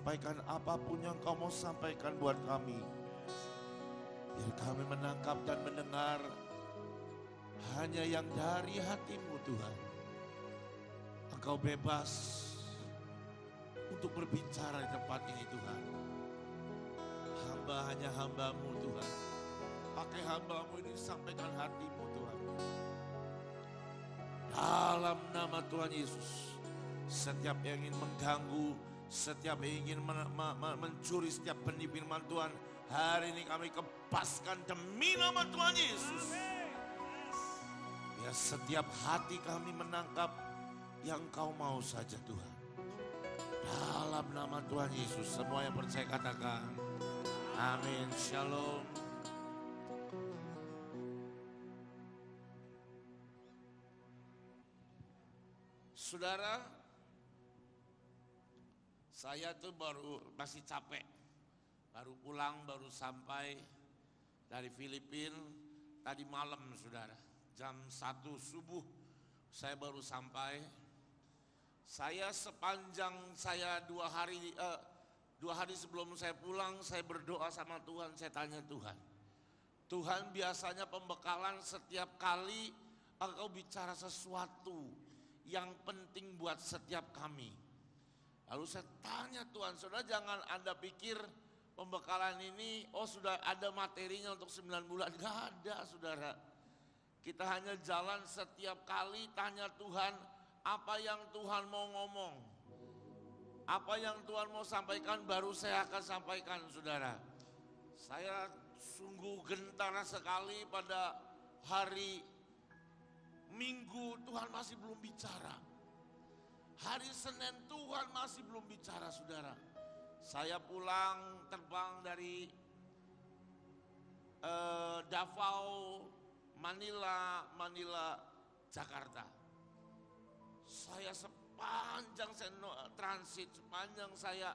sampaikan apapun yang Kau mau sampaikan buat kami. Biar kami menangkap dan mendengar hanya yang dari hati-Mu Tuhan. Engkau bebas untuk berbicara di tempat ini Tuhan. Hamba hanya hamba-Mu Tuhan. Pakai hamba-Mu ini sampaikan hati-Mu Tuhan. Dalam nama Tuhan Yesus, setiap yang ingin mengganggu, setiap yang ingin mencuri setiap benih firman Tuhan, hari ini kami lepaskan demi nama Tuhan Yesus. Ya, setiap hati kami menangkap yang Kau mau saja Tuhan. Dalam nama Tuhan Yesus, semua yang percaya katakan amin. Shalom. Saudara, saya tuh masih capek. Baru pulang, baru sampai dari Filipina tadi malam saudara. Jam 1 subuh saya baru sampai. Saya sepanjang saya 2 hari sebelum saya pulang, saya berdoa sama Tuhan, saya tanya Tuhan. Tuhan, biasanya pembekalan setiap kali Engkau bicara sesuatu yang penting buat setiap kami. Lalu saya tanya Tuhan, saudara jangan Anda pikir pembekalan ini, oh sudah ada materinya untuk 9 bulan. Gak ada saudara. Kita hanya jalan setiap kali tanya Tuhan, apa yang Tuhan mau ngomong. Apa yang Tuhan mau sampaikan baru saya akan sampaikan saudara. Saya sungguh gentar sekali pada hari Minggu Tuhan masih belum bicara. Hari Senin Tuhan masih belum bicara saudara. Saya pulang terbang dari Davao, Manila, Jakarta. Saya sepanjang saya transit, sepanjang saya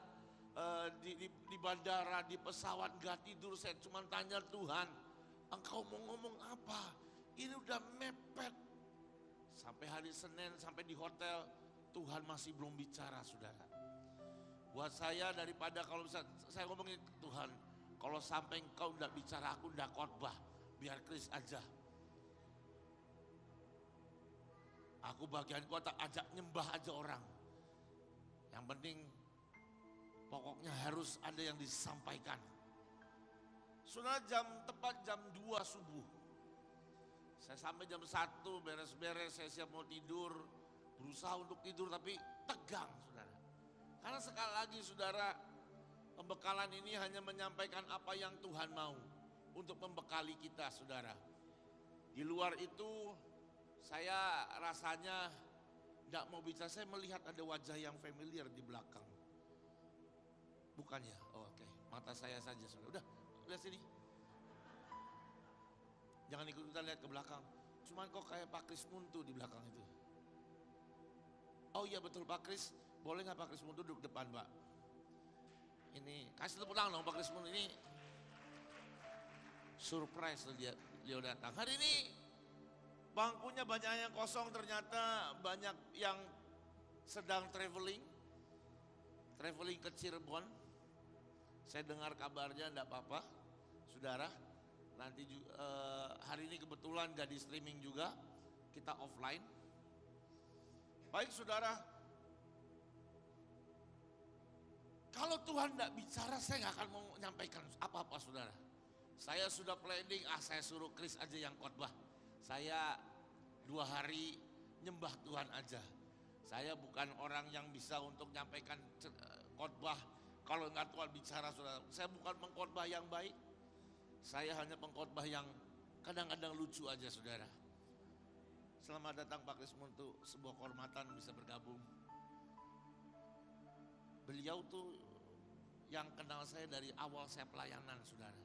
di bandara, di pesawat gak tidur, saya cuma tanya Tuhan, Engkau mau ngomong apa? Ini udah mepet. Sampai hari Senin, sampai di hotel, Tuhan masih belum bicara saudara. Buat saya daripada kalau bisa saya ngomongin Tuhan, kalau sampai Engkau udah bicara, aku udah khotbah, biar Kris aja. Aku bagianku ajak nyembah aja orang. Yang penting pokoknya harus ada yang disampaikan. Saudara, tepat jam 2 subuh. Saya sampai jam 1 beres-beres, saya siap mau tidur. Berusaha untuk tidur tapi tegang saudara. Karena sekali lagi saudara, pembekalan ini hanya menyampaikan apa yang Tuhan mau untuk membekali kita saudara. Di luar itu saya rasanya tidak mau bicara, saya melihat ada wajah yang familiar di belakang. Bukannya, oh, oke. Mata saya saja saudara. Udah, lihat sini. Jangan ikut-ikutan lihat ke belakang. Cuman kok kayak Pak Kris Muntu di belakang itu. Oh iya betul Pak Kris. Boleh gak Pak Kris Muntu duduk depan Pak? Ini, kasih tepuk tangan dong Pak Kris Muntu ini. Surprise dia datang. Hari ini bangkunya banyak yang kosong, ternyata banyak yang sedang traveling ke Cirebon. Saya dengar kabarnya enggak apa-apa saudara. Nanti hari ini kebetulan gak di streaming juga, kita offline. Baik saudara, kalau Tuhan gak bicara saya gak akan mau menyampaikan apa-apa saudara. Saya sudah planning, saya suruh Kris aja yang khotbah. Saya 2 hari nyembah Tuhan aja. Saya bukan orang yang bisa untuk menyampaikan khotbah kalau nggak Tuhan bicara saudara. Saya bukan pengkhotbah yang baik. Saya hanya pengkhotbah yang kadang-kadang lucu aja saudara. Selamat datang Pak Kris Muntu, sebuah kehormatan bisa bergabung. Beliau tuh yang kenal saya dari awal saya pelayanan saudara.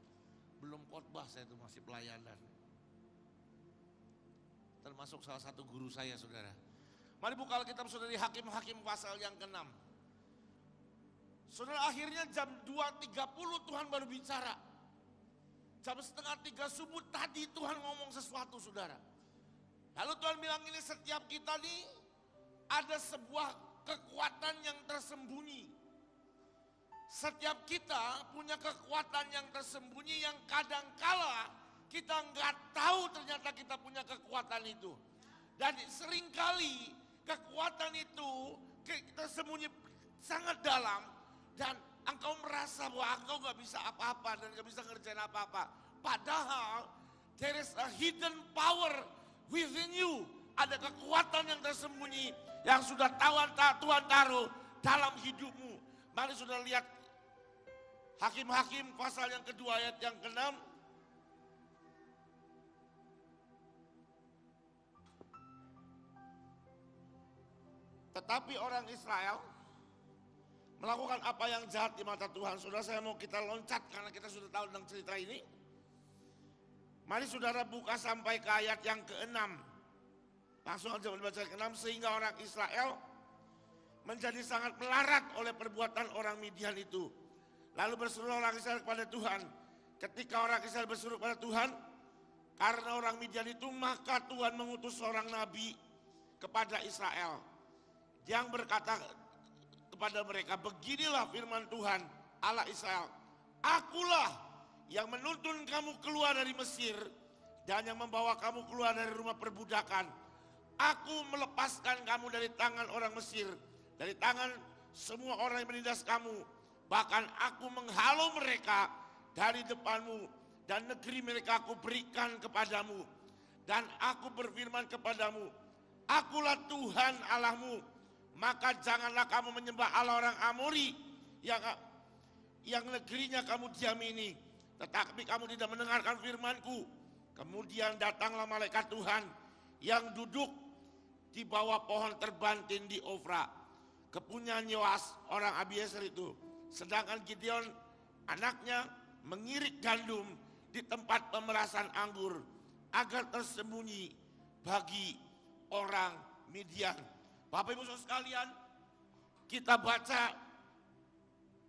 Belum khotbah saya tuh masih pelayanan. Termasuk salah satu guru saya saudara. Mari buka Alkitab saudara di Hakim-Hakim pasal yang ke-6. Saudara, akhirnya jam 2.30 Tuhan baru bicara. Jam 2:30 subuh tadi Tuhan ngomong sesuatu saudara. Lalu Tuhan bilang ini, setiap kita nih ada sebuah kekuatan yang tersembunyi. Setiap kita punya kekuatan yang tersembunyi yang kadangkala kita nggak tahu ternyata kita punya kekuatan itu. Dan seringkali kekuatan itu tersembunyi sangat dalam dan engkau merasa bahwa engkau nggak bisa apa-apa dan nggak bisa ngerjain apa-apa. Padahal there is a hidden power within you. Ada kekuatan yang tersembunyi yang sudah Tuhan taruh dalam hidupmu. Mari sudah lihat Hakim-Hakim pasal yang kedua ayat yang ke-6. Tetapi orang Israel melakukan apa yang jahat di mata Tuhan. Saudara, saya mau kita loncat karena kita sudah tahu tentang cerita ini. Mari saudara buka sampai ke ayat yang ke-6. Langsung aja membaca ke-6. Sehingga orang Israel menjadi sangat melarat oleh perbuatan orang Midian itu. Lalu berseru orang Israel kepada Tuhan. Ketika orang Israel berseru kepada Tuhan, karena orang Midian itu, maka Tuhan mengutus seorang nabi kepada Israel yang berkata kepada mereka, beginilah firman Tuhan Allah Israel, akulah yang menuntun kamu keluar dari Mesir dan yang membawa kamu keluar dari rumah perbudakan. Aku melepaskan kamu dari tangan orang Mesir, dari tangan semua orang yang menindas kamu. Bahkan aku menghalau mereka dari depanmu dan negeri mereka aku berikan kepadamu. Dan aku berfirman kepadamu, akulah Tuhan Allahmu, maka janganlah kamu menyembah Allah orang Amori yang negerinya kamu diami ini. Tetapi kamu tidak mendengarkan firmanku. Kemudian datanglah malaikat Tuhan yang duduk di bawah pohon terbantin di Ofra, kepunyaan Yoas orang Abiezer itu. Sedangkan Gideon anaknya mengirik gandum di tempat pemerasan anggur agar tersembunyi bagi orang Midian. Bapak Ibu Saudara sekalian, kita baca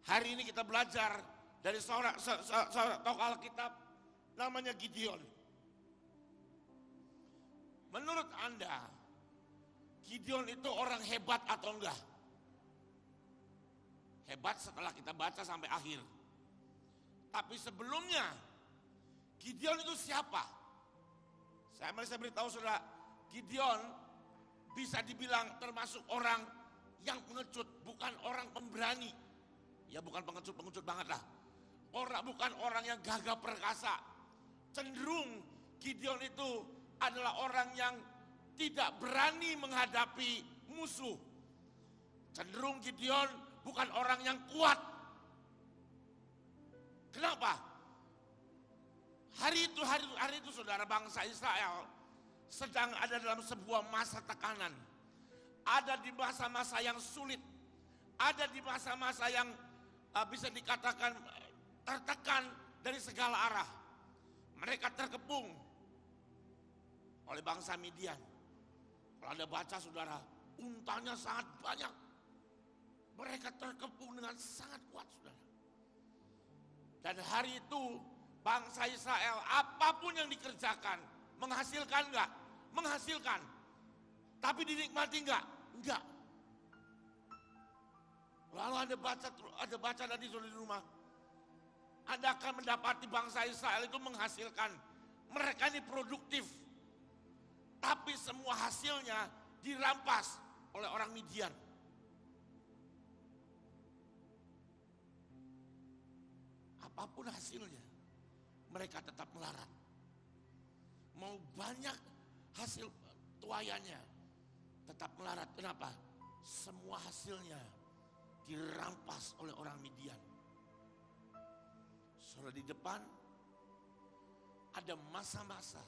hari ini, kita belajar dari seorang tokoh Alkitab namanya Gideon. Menurut Anda, Gideon itu orang hebat atau enggak? Hebat setelah kita baca sampai akhir. Tapi sebelumnya, Gideon itu siapa? Saya beritahu saudara, Gideon bisa dibilang termasuk orang yang pengecut, bukan orang pemberani. Ya bukan pengecut banget lah. Bukan orang yang gagah perkasa. Cenderung Gideon itu adalah orang yang tidak berani menghadapi musuh. Cenderung Gideon bukan orang yang kuat. Kenapa? Hari itu saudara, bangsa Israel sedang ada dalam sebuah masa tekanan. Ada di masa-masa yang sulit. Ada di masa-masa yang bisa dikatakan tertekan dari segala arah. Mereka terkepung oleh bangsa Midian. Kalau Anda baca saudara, untanya sangat banyak. Mereka terkepung dengan sangat kuat saudara. Dan hari itu bangsa Israel apapun yang dikerjakan, menghasilkan enggak? Menghasilkan. Tapi dinikmati enggak? Enggak. Lalu Anda baca tadi di rumah. Anda akan mendapati bangsa Israel itu menghasilkan. Mereka ini produktif. Tapi semua hasilnya dirampas oleh orang Midian. Apapun hasilnya, mereka tetap melarat. Mau banyak hasil tuayannya, tetap melarat. Kenapa? Semua hasilnya dirampas oleh orang Midian. Saudara, di depan ada masa-masa.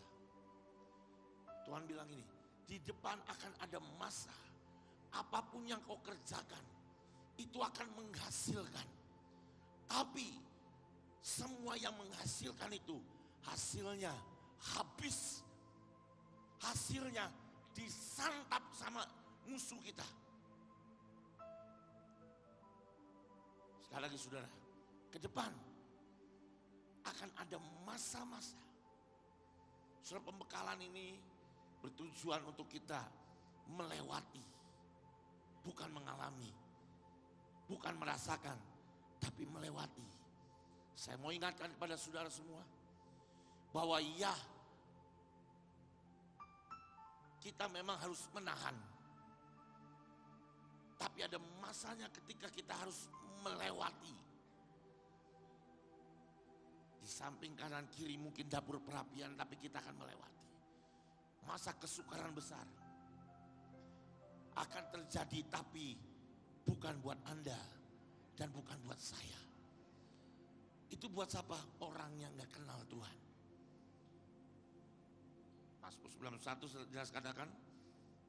Tuhan bilang ini, di depan akan ada masa. Apapun yang kau kerjakan, itu akan menghasilkan. Tapi semua yang menghasilkan itu, hasilnya habis. Hasilnya disantap sama musuh kita. Sekali lagi saudara, ke depan akan ada masa-masa. Saudara, pembekalan ini bertujuan untuk kita melewati, bukan mengalami, bukan merasakan, tapi melewati. Saya mau ingatkan kepada saudara semua bahwa ya, kita memang harus menahan. Tapi ada masanya ketika kita harus melewati. Di samping kanan kiri mungkin dapur perapian, tapi kita akan melewati. Masa kesukaran besar akan terjadi, tapi bukan buat Anda dan bukan buat saya. Itu buat siapa? Orang yang gak kenal Tuhan. Mazmur 91 jelas katakan,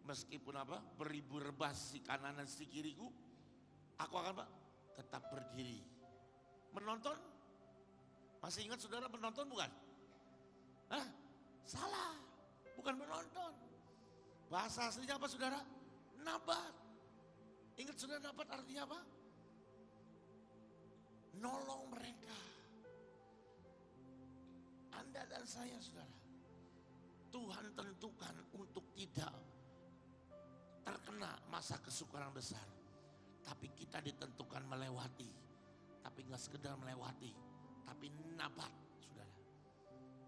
meskipun apa? Beribu rebas si kanan dan si kiriku, aku akan apa? Tetap berdiri. Menonton? Masih ingat saudara menonton bukan? Hah? Salah. Bukan menonton. Bahasa aslinya apa saudara? Nabat. Ingat saudara nabat artinya apa? Nolong mereka. Anda dan saya saudara, Tuhan tentukan untuk tidak terkena masa kesukaran besar. Tapi kita ditentukan melewati. Tapi gak sekedar melewati, tapi nabat saudara.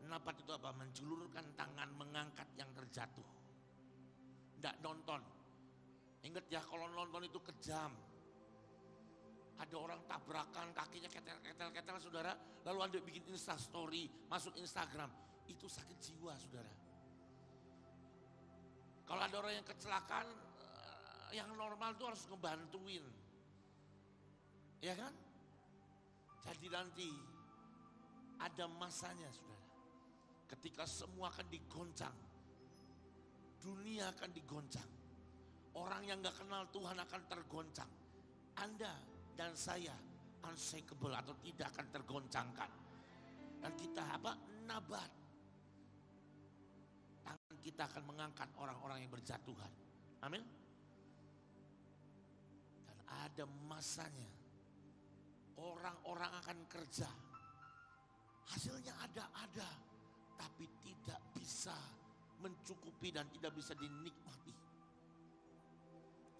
Nabat itu apa? Menjulurkan tangan mengangkat yang terjatuh. Tidak nonton. Ingat ya, kalau nonton itu kejam. Ada orang tabrakan, kakinya ketel-ketel saudara, lalu Anda bikin Instastory, masuk Instagram, itu sakit jiwa saudara. Kalau ada orang yang kecelakaan, yang normal itu harus ngebantuin, ya kan? Jadi nanti ada masanya saudara, ketika semua akan digoncang, dunia akan digoncang, orang yang gak kenal Tuhan akan tergoncang. Anda dan saya unshakable atau tidak akan tergoncangkan. Dan kita apa? Nabat. Tangan kita akan mengangkat orang-orang yang berjatuhan. Amin. Dan ada masanya. Orang-orang akan kerja. Hasilnya ada. Tapi tidak bisa mencukupi dan tidak bisa dinikmati.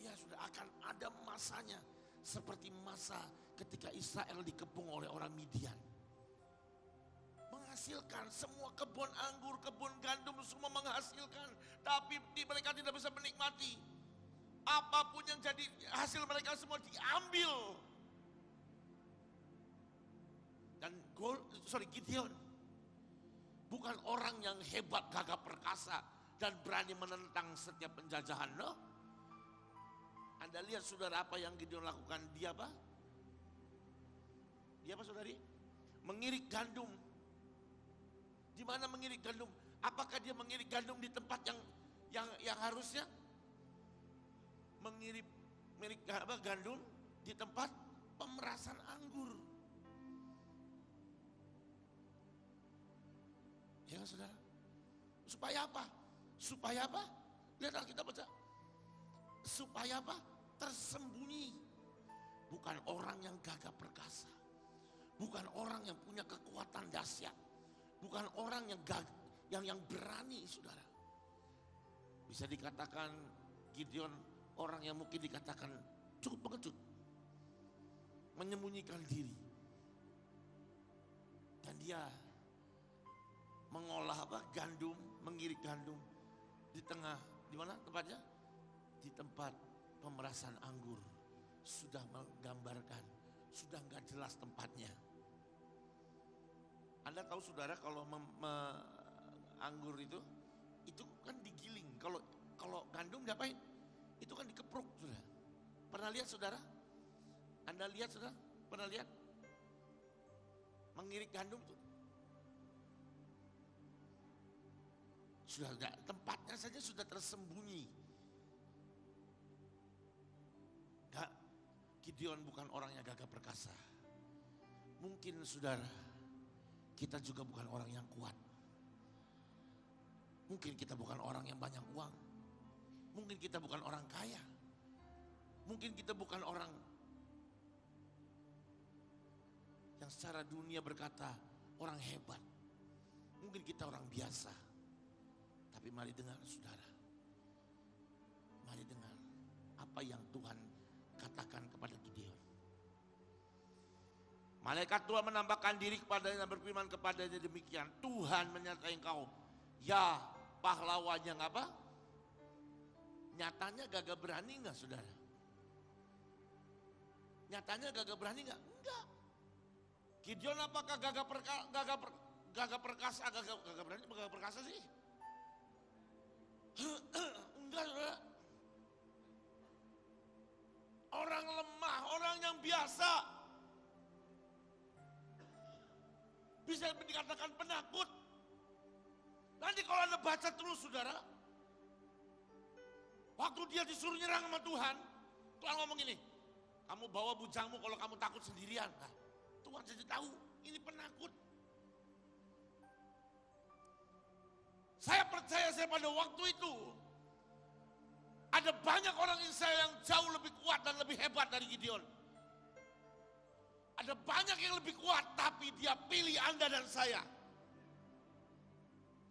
Ya sudah, akan ada masanya. Seperti masa ketika Israel dikepung oleh orang Midian. Menghasilkan semua kebun anggur, kebun gandum semua menghasilkan. Tapi mereka tidak bisa menikmati. Apapun yang jadi hasil mereka semua diambil. Dan Gideon bukan orang yang hebat, gagah perkasa dan berani menentang setiap penjajahan, no? Anda lihat saudara apa yang Gideon lakukan? Dia apa? Dia apa saudari? Mengirik gandum. Di mana mengirik gandum? Apakah dia mengirik gandum di tempat yang harusnya? Mengirik gandum di tempat pemerasan anggur. Ya saudara. Supaya apa? Supaya apa? Lihat Alkitab baca. Supaya apa? Tersembunyi. Bukan orang yang gagah perkasa. Bukan orang yang punya kekuatan dahsyat. Bukan orang yang berani saudara. Bisa dikatakan Gideon orang yang mungkin dikatakan cukup pengecut. Menyembunyikan diri. Dan dia mengolah apa? Gandum, mengirik gandum di tengah, di mana tempatnya? Di tempat pemerasan anggur. Sudah menggambarkan, sudah nggak jelas tempatnya. Anda tahu saudara kalau anggur itu kan digiling. Kalau gandum diapain? Itu kan dikepruk saudara. Pernah lihat saudara? Anda lihat saudara? Pernah lihat? Mengirik gandum tuh. Sudah enggak, tempatnya saja sudah tersembunyi. Gideon bukan orang yang gagah perkasa. Mungkin saudara, kita juga bukan orang yang kuat. Mungkin kita bukan orang yang banyak uang. Mungkin kita bukan orang kaya. Mungkin kita bukan orang yang secara dunia berkata orang hebat. Mungkin kita orang biasa. Tapi mari dengar saudara. Mari dengar apa yang Tuhan katakan kepada Gideon. Malaikat Tuhan menambahkan diri kepadanya dan berfirman kepadanya demikian, Tuhan menyertai engkau, ya pahlawan yang apa? Nyatanya gagah berani enggak saudara? Nyatanya gagah berani enggak? Enggak. Gideon apakah gagah perkasa, gagah berani, gagah perkasa sih? Enggak saudara. Orang lemah, orang yang biasa. Bisa dikatakan penakut. Nanti kalau Anda baca terus saudara, waktu dia disuruh nyerang sama Tuhan, Tuhan ngomong gini, kamu bawa bujangmu kalau kamu takut sendirian. Nah, Tuhan jadi tahu, ini penakut. Saya percaya pada waktu itu, ada banyak orang Israel yang jauh lebih kuat dan lebih hebat dari Gideon. Ada banyak yang lebih kuat, tapi dia pilih Anda dan saya.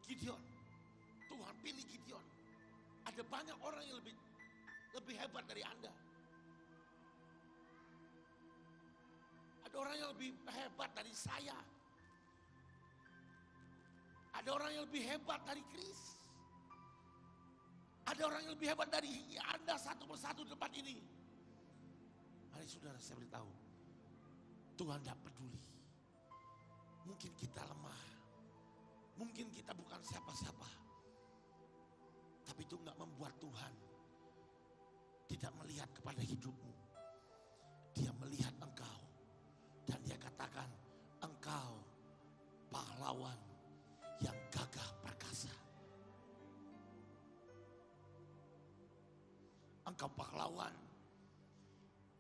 Gideon, Tuhan pilih Gideon. Ada banyak orang yang lebih hebat dari Anda. Ada orang yang lebih hebat dari saya. Ada orang yang lebih hebat dari Chris. Ada orang yang lebih hebat dari Anda satu persatu di tempat ini. Mari saudara, saya beritahu, Tuhan tidak peduli. Mungkin kita lemah, mungkin kita bukan siapa-siapa, tapi itu enggak membuat Tuhan tidak melihat kepada hidupmu. Dia melihat engkau dan dia katakan, engkau pahlawan yang gagah perkasa. Engkau pahlawan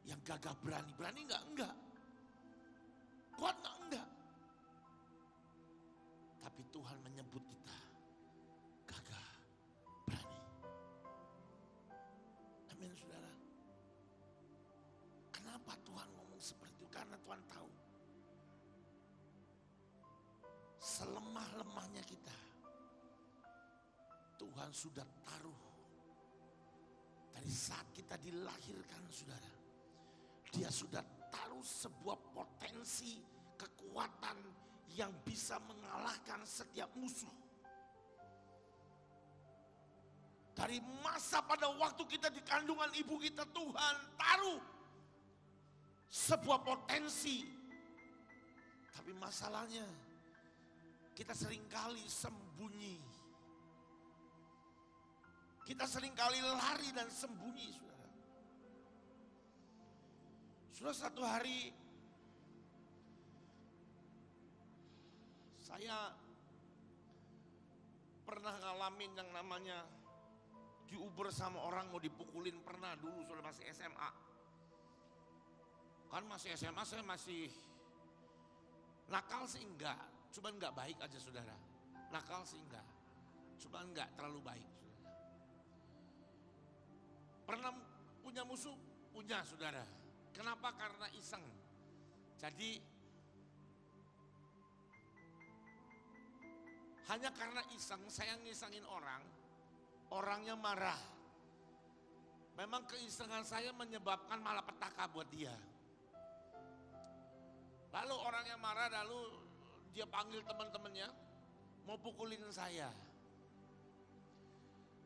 yang gagah berani. Berani enggak? Enggak. Kuat enggak? Tapi Tuhan menyebut kita gagah berani. Amin saudara. Kenapa Tuhan ngomong seperti itu? Karena Tuhan tahu selemah-lemahnya kita, Tuhan sudah taruh dari saat kita dilahirkan saudara. Dia sudah taruh sebuah potensi kekuatan yang bisa mengalahkan setiap musuh. Dari masa pada waktu kita di kandungan ibu kita, Tuhan taruh sebuah potensi. Tapi masalahnya kita seringkali sembunyi. Kita seringkali lari dan sembunyi saudara. Sudah satu hari saya pernah ngalamin yang namanya diuber sama orang mau dipukulin, pernah dulu sudah masih SMA. Kan masih SMA saya masih nakal sih enggak, cuman enggak baik aja saudara. Nakal sih enggak, cuman enggak terlalu baik saudara. Pernah punya musuh? Punya saudara. Kenapa? Karena iseng. Jadi hanya karena iseng, saya ngisengin orang, orangnya marah. Memang keisengan saya menyebabkan malapetaka buat dia. Lalu orang yang marah, lalu dia panggil teman-temannya, mau pukulin saya.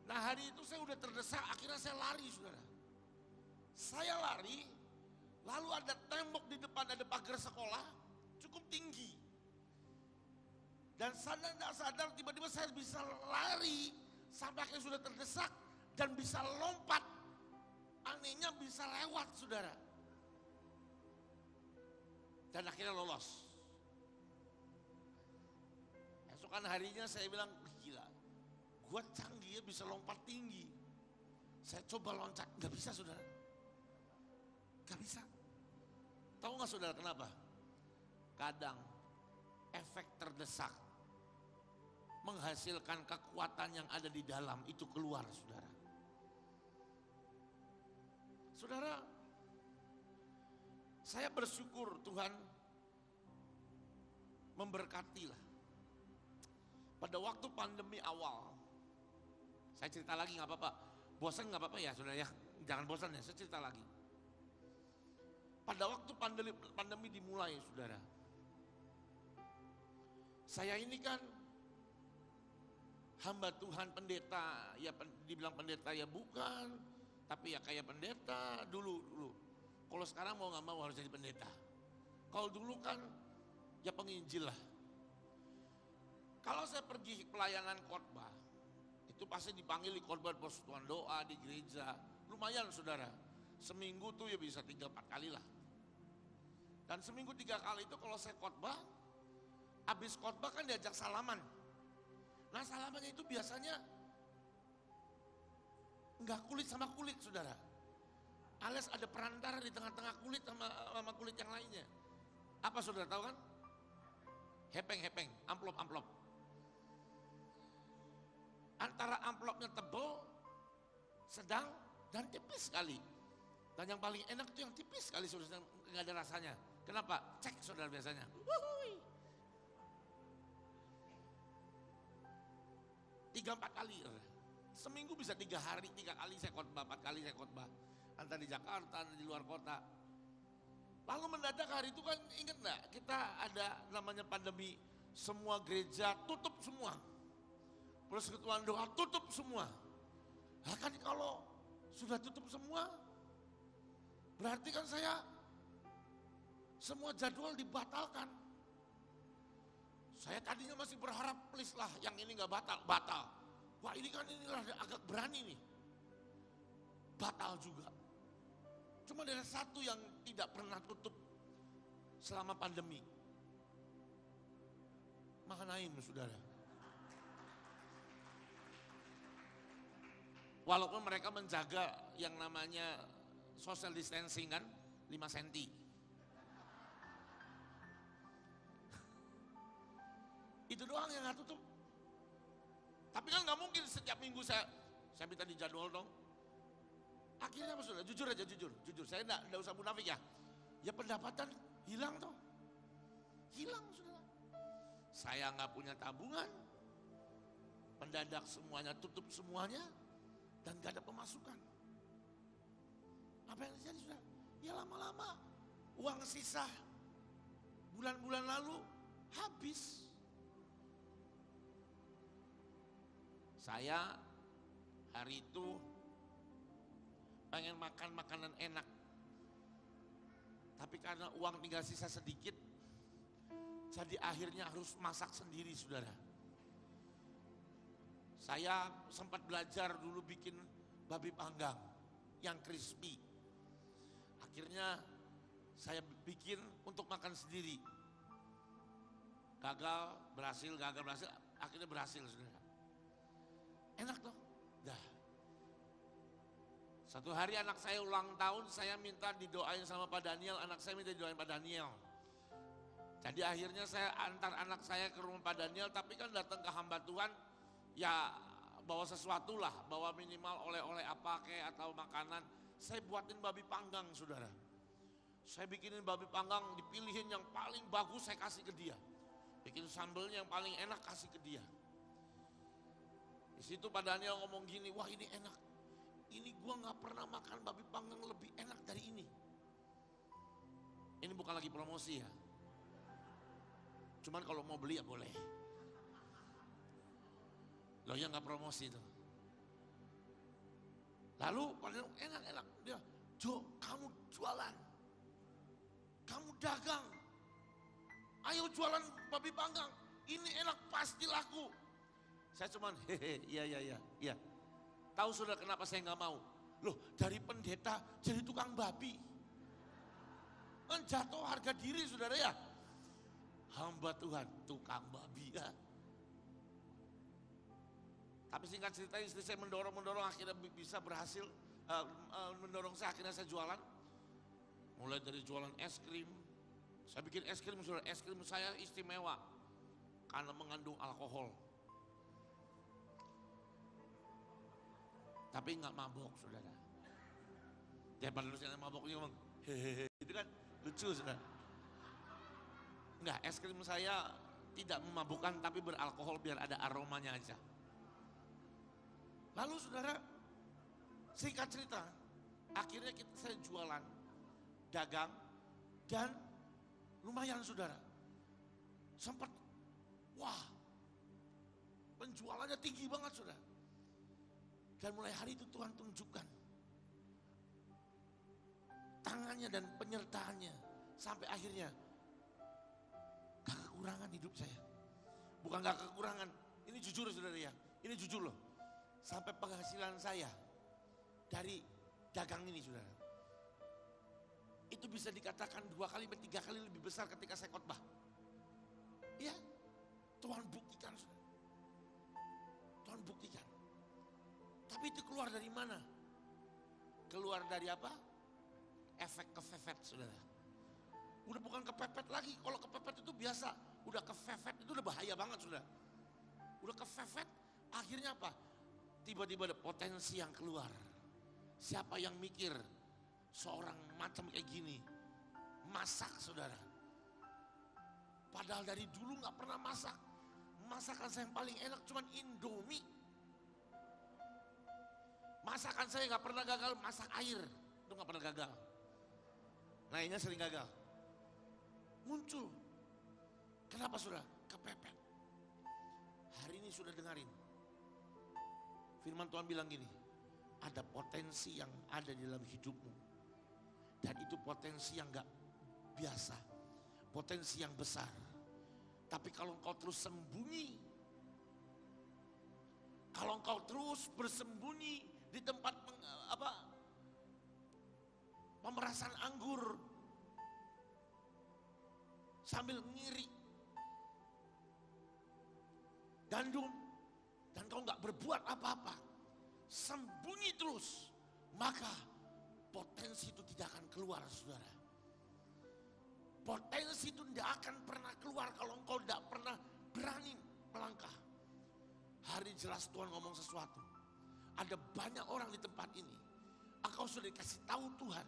Nah hari itu saya udah terdesak, akhirnya saya lari saudara. Saya lari, lalu ada tembok di depan, ada pagar sekolah, cukup tinggi. Dan sadar tidak sadar tiba-tiba saya bisa lari, sampai akhirnya sudah terdesak, dan bisa lompat. Anehnya bisa lewat saudara. Dan akhirnya lolos. Esokan harinya saya bilang, gila, gue canggih ya bisa lompat tinggi. Saya coba loncat, gak bisa saudara. Gak bisa. Tahu gak saudara kenapa? Kadang efek terdesak menghasilkan kekuatan yang ada di dalam itu keluar saudara. Saudara, saya bersyukur Tuhan memberkati lah. Pada waktu pandemi awal, saya cerita lagi gak apa-apa. Bosan gak apa-apa ya saudara ya, jangan bosan ya, saya cerita lagi. Pada waktu pandemi dimulai, saudara. Saya ini kan hamba Tuhan, pendeta, ya dibilang pendeta ya bukan, tapi ya kayak pendeta dulu. Kalau sekarang mau nggak mau harus jadi pendeta. Kalau dulu kan ya penginjil lah. Kalau saya pergi pelayanan khotbah, itu pasti dipanggil di khotbah persekutuan doa di gereja. Lumayan saudara, seminggu tuh ya bisa 3-4 kali lah. Dan seminggu 3 kali itu kalau saya khotbah, habis khotbah kan diajak salaman. Nah salamannya itu biasanya enggak kulit sama kulit saudara. Alias ada perantara di tengah-tengah kulit sama kulit yang lainnya. Apa saudara tahu kan? Hepeng, amplop. Antara amplopnya tebal, sedang, dan tipis sekali. Dan yang paling enak itu yang tipis sekali saudara, nggak ada rasanya. Kenapa? Cek saudara biasanya. 3-4 kali. Seminggu bisa 3 hari, 3 kali saya khotbah, 4 kali saya khotbah. Antara di Jakarta, antara di luar kota. Lalu mendadak hari itu kan ingat enggak, kita ada namanya pandemi, semua gereja tutup semua. Persekutuan doa tutup semua. Nah kan kalau sudah tutup semua, berarti kan saya semua jadwal dibatalkan. Saya tadinya masih berharap please lah yang ini gak batal. Wah ini kan inilah agak berani nih. Batal juga. Cuma ada satu yang tidak pernah tutup selama pandemi. Mahanaim saudara. Walaupun mereka menjaga yang namanya social distancing kan 5 cm. Itu doang yang gak tutup. Tapi kan gak mungkin setiap minggu saya minta dijadwal dong. Akhirnya apa saudara? Jujur aja, jujur. Saya enggak usah munafik ya. Ya pendapatan hilang toh. Hilang saudara. Saya nggak punya tabungan. Mendadak semuanya tutup semuanya. Dan gak ada pemasukan. Apa yang terjadi saudara? Ya lama-lama uang sisa bulan-bulan lalu habis. Saya hari itu pengen makan makanan enak. Tapi karena uang tinggal sisa sedikit, jadi akhirnya harus masak sendiri saudara. Saya sempat belajar dulu bikin babi panggang yang crispy. Akhirnya saya bikin untuk makan sendiri. Gagal, berhasil, akhirnya berhasil saudara. Enak toh? Dah. Satu hari anak saya ulang tahun, saya minta didoain sama Pak Daniel, anak saya minta didoain Pak Daniel. Jadi akhirnya saya antar anak saya ke rumah Pak Daniel, tapi kan datang ke hamba Tuhan, ya bawa sesuatu lah, bawa minimal oleh-oleh apa kayak atau makanan. Saya buatin babi panggang saudara. Saya bikinin babi panggang, dipilihin yang paling bagus saya kasih ke dia. Bikin sambelnya yang paling enak kasih ke dia. Di situ Pak Daniel ngomong gini, wah ini enak. Ini gua gak pernah makan babi panggang lebih enak dari ini. Ini bukan lagi promosi ya. Cuman kalau mau beli ya boleh. Loh ya gak promosi tuh. Lalu padahal enak-enak. Dia, Jo kamu jualan. Kamu dagang. Ayo jualan babi panggang. Ini enak pasti laku. Saya cuman iya. Tahu saudara kenapa saya nggak mau? Loh dari pendeta jadi tukang babi. Kan jatuh harga diri saudara ya. Hamba Tuhan tukang babi ya. Tapi singkat cerita istri saya mendorong akhirnya bisa berhasil mendorong saya akhirnya saya jualan. Mulai dari jualan es krim. Saya bikin es krim saudara, es krim saya istimewa karena mengandung alkohol. Tapi nggak mabok saudara. Dia pada yang maboknya ngomong hehehe, itu kan lucu saudara. Enggak, es krim saya tidak memabukkan tapi beralkohol biar ada aromanya aja. Lalu saudara, singkat cerita, akhirnya saya jualan, dagang, Dan lumayan saudara, sempat wah penjualannya tinggi banget saudara. Dan mulai hari itu Tuhan tunjukkan tangannya dan penyertaannya. Sampai akhirnya gak kekurangan hidup saya. Bukan gak kekurangan, ini jujur saudara ya, ini jujur loh. Sampai penghasilan saya dari dagang ini saudara, itu bisa dikatakan 2 kali, 3 kali lebih besar ketika saya khotbah. Iya, Tuhan buktikan saudara. Tuhan buktikan. Tapi itu keluar dari mana? Keluar dari apa? Efek kepepet saudara. Udah bukan kepepet lagi. Kalau kepepet itu biasa. Udah kepepet itu udah bahaya banget saudara. Udah kepepet, akhirnya apa? Tiba-tiba ada potensi yang keluar. Siapa yang mikir seorang macam kayak gini masak saudara? Padahal dari dulu gak pernah masak. Masakan saya yang paling enak cuman Indomie. Masakan saya gak pernah gagal masak air. Itu gak pernah gagal. Lainnya sering gagal. Muncul. Kenapa saudara? Kepepet. Hari ini sudah dengarin. Firman Tuhan bilang gini, ada potensi yang ada di dalam hidupmu. Dan itu potensi yang gak biasa. Potensi yang besar. Tapi kalau engkau terus sembunyi, kalau engkau terus bersembunyi di tempat pemerasan anggur, sambil ngiri, gandum, dan kau gak berbuat apa-apa, sembunyi terus, maka potensi itu tidak akan keluar saudara. Potensi itu tidak akan pernah keluar kalau engkau tidak pernah berani melangkah. Hari jelas Tuhan ngomong sesuatu. Ada banyak orang di tempat ini, engkau sudah dikasih tahu Tuhan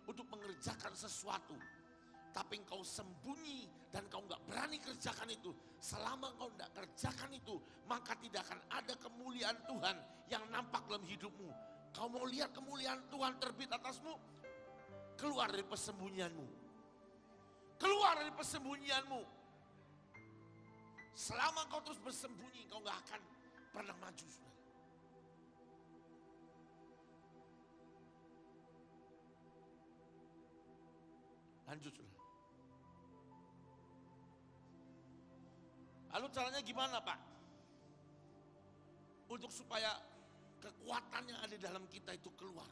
untuk mengerjakan sesuatu, tapi engkau sembunyi dan kau nggak berani kerjakan itu. Selama engkau tidak kerjakan itu, maka tidak akan ada kemuliaan Tuhan yang nampak dalam hidupmu. Kau mau lihat kemuliaan Tuhan terbit atasmu? Keluar dari persembunyianmu. Keluar dari persembunyianmu. Selama kau terus bersembunyi, kau gak akan pernah maju. Lanjut. Lalu caranya gimana Pak? Untuk supaya kekuatan yang ada dalam kita itu keluar.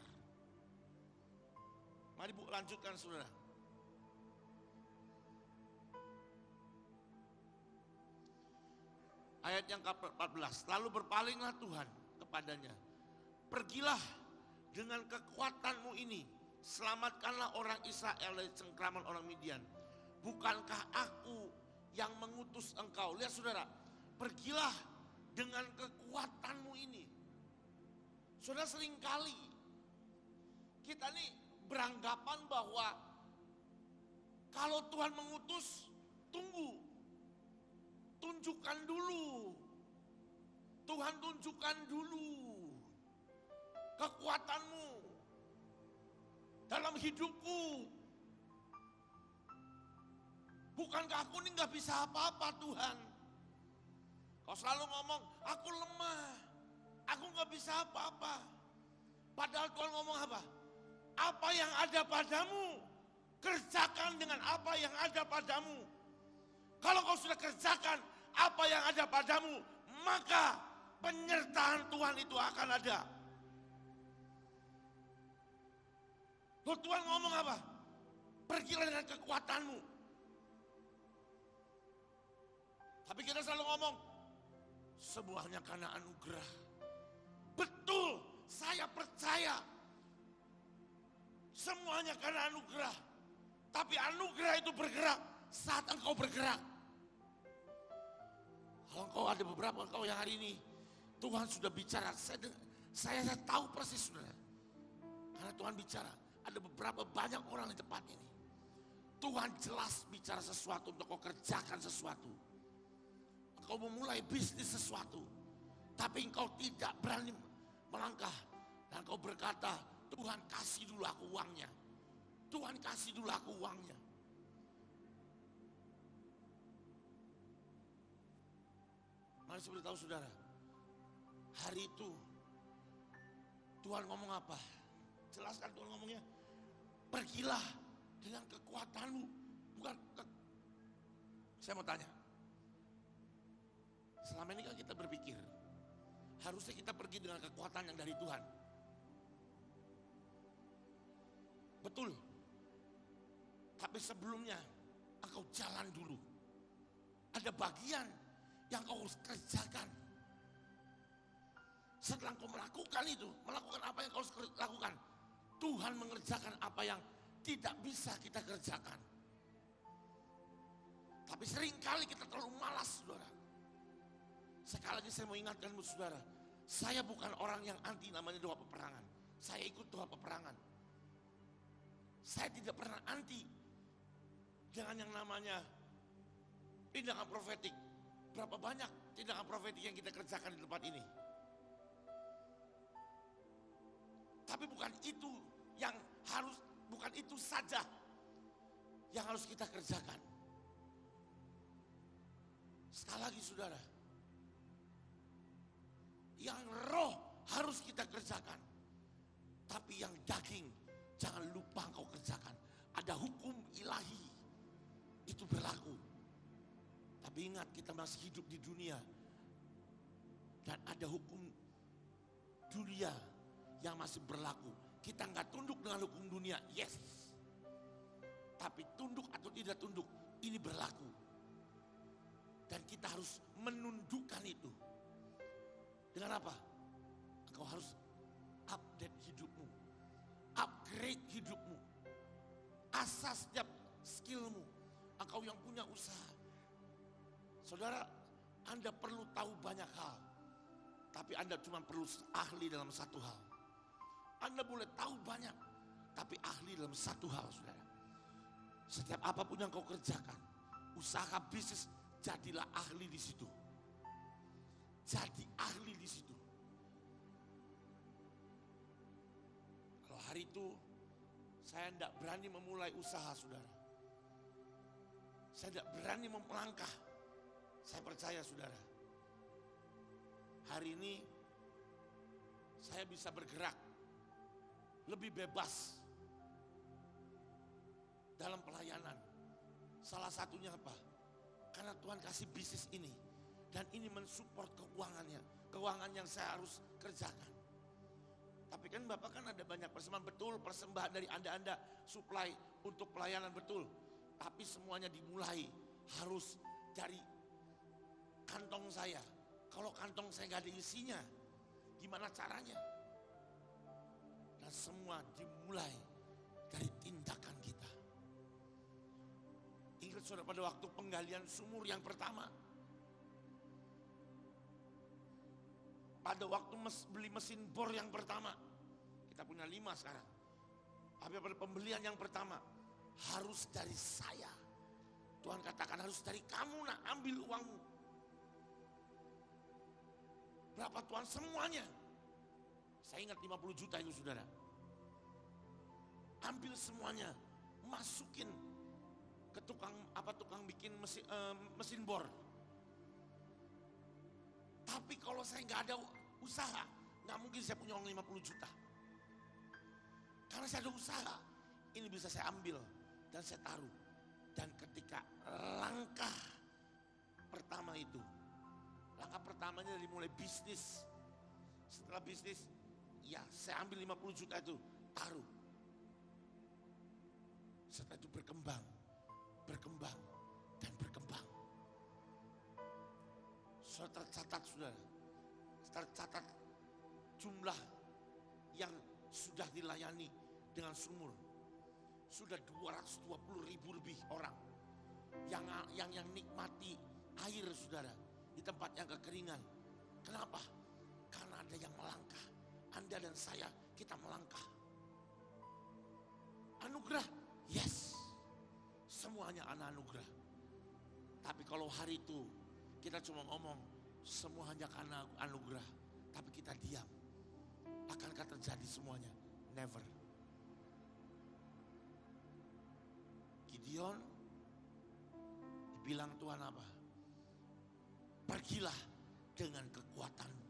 Mari Bu lanjutkan saudara. Ayat yang ke-14, lalu berpalinglah Tuhan kepadanya. Pergilah dengan kekuatanmu ini, selamatkanlah orang Israel dari cengkraman orang Midian. Bukankah aku yang mengutus engkau? Lihat saudara, pergilah dengan kekuatanmu ini. Saudara, seringkali kita nih beranggapan bahwa kalau Tuhan mengutus, tunggu. Tunjukkan dulu. Tuhan tunjukkan dulu kekuatanmu dalam hidupku. Bukankah aku ini gak bisa apa-apa Tuhan? Kau selalu ngomong, aku lemah, aku gak bisa apa-apa. Padahal Tuhan ngomong apa? Apa yang ada padamu, kerjakan dengan apa yang ada padamu. Kalau kau sudah kerjakan apa yang ada padamu, maka penyertaan Tuhan itu akan ada. Loh, Tuhan ngomong apa? Pergilah dengan kekuatanmu. Tapi kita selalu ngomong, semuanya karena anugerah. Betul, saya percaya. Semuanya karena anugerah. Tapi anugerah itu bergerak saat engkau bergerak. Kalau engkau ada beberapa engkau yang hari ini Tuhan sudah bicara, saya tahu persis saudara. Karena Tuhan bicara, ada beberapa banyak orang di tempat ini. Tuhan jelas bicara sesuatu untuk kau kerjakan sesuatu. Engkau memulai bisnis sesuatu, tapi engkau tidak berani melangkah. Dan kau berkata, Tuhan kasih dulu aku uangnya. Tuhan kasih dulu aku uangnya. Mari saya beritahu saudara, hari itu Tuhan ngomong apa? Jelaskan Tuhan ngomongnya, pergilah dengan kekuatanmu, bukan Saya mau tanya, selama ini kan kita berpikir harusnya kita pergi dengan kekuatan yang dari Tuhan. Betul. Tapi sebelumnya engkau jalan dulu. Ada bagian yang kau harus kerjakan. Setelah kau melakukan itu, melakukan apa yang kau harus lakukan, Tuhan mengerjakan apa yang tidak bisa kita kerjakan. Tapi seringkali kita terlalu malas, saudara. Sekali lagi saya mau ingatkanmu, saudara, saya bukan orang yang anti namanya doa peperangan. Saya ikut doa peperangan. Saya tidak pernah anti dengan yang namanya tindakan profetik. Berapa banyak tindakan profetik yang kita kerjakan di tempat ini. Tapi bukan itu yang harus, bukan itu saja yang harus kita kerjakan. Sekali lagi saudara, yang roh harus kita kerjakan. Tapi yang daging jangan lupa kau kerjakan. Ada hukum ilahi, itu berlaku. Tapi ingat, kita masih hidup di dunia. Dan ada hukum dunia yang masih berlaku. Kita nggak tunduk dengan hukum dunia, yes. Tapi tunduk atau tidak tunduk, ini berlaku. Dan kita harus menundukkan itu. Dengan apa? Engkau harus update hidupmu, upgrade hidupmu, asas setiap skillmu. Engkau yang punya usaha, saudara, Anda perlu tahu banyak hal, tapi Anda cuma perlu ahli dalam satu hal. Anda boleh tahu banyak, tapi ahli dalam satu hal, saudara. Setiap apapun yang kau kerjakan, usaha bisnis, jadilah ahli di situ. Jadi ahli di situ. Kalau hari itu saya tidak berani memulai usaha, saudara. Saya tidak berani melangkah. Saya percaya, saudara, hari ini saya bisa bergerak lebih bebas dalam pelayanan. Salah satunya apa? Karena Tuhan kasih bisnis ini, dan ini mensupport keuangannya, keuangan yang saya harus kerjakan. Tapi kan Bapak kan ada banyak persembahan, betul, persembahan dari Anda supply untuk pelayanan, betul. Tapi semuanya dimulai harus dari kantong saya. Kalau kantong saya nggak ada isinya, gimana caranya? Dan semua dimulai dari tindakan kita. Ingat saudara, pada waktu penggalian sumur yang pertama, pada waktu beli mesin bor yang pertama, kita punya 5 sekarang. Tapi pada pembelian yang pertama, harus dari saya. Tuhan katakan harus dari kamu, nak, ambil uangmu. Berapa Tuhan? Semuanya. Saya ingat 50 juta itu, saudara. Ambil semuanya, masukin ke tukang bikin mesin bor. Tapi kalau saya nggak ada usaha, nggak mungkin saya punya uang 50 juta. Karena saya ada usaha, ini bisa saya ambil dan saya taruh. Dan ketika langkah pertama itu, langkah pertamanya dari mulai bisnis. Setelah bisnis, ya saya ambil 50 juta itu, taruh. Setelah itu berkembang, dan berkembang. Sudah tercatat, saudara, tercatat jumlah yang sudah dilayani dengan sumur. Sudah 220.000 lebih orang yang nikmati air, saudara, di tempat yang kekeringan. Kenapa? Karena ada yang melangkah. Anda dan saya, kita melangkah. Anugerah, yes, semuanya anugerah. Tapi kalau hari itu kita cuma ngomong semua hanya karena anugerah, tapi kita diam, akankah terjadi semuanya? Never. Gideon dibilang Tuhan apa? Pergilah dengan kekuatanmu.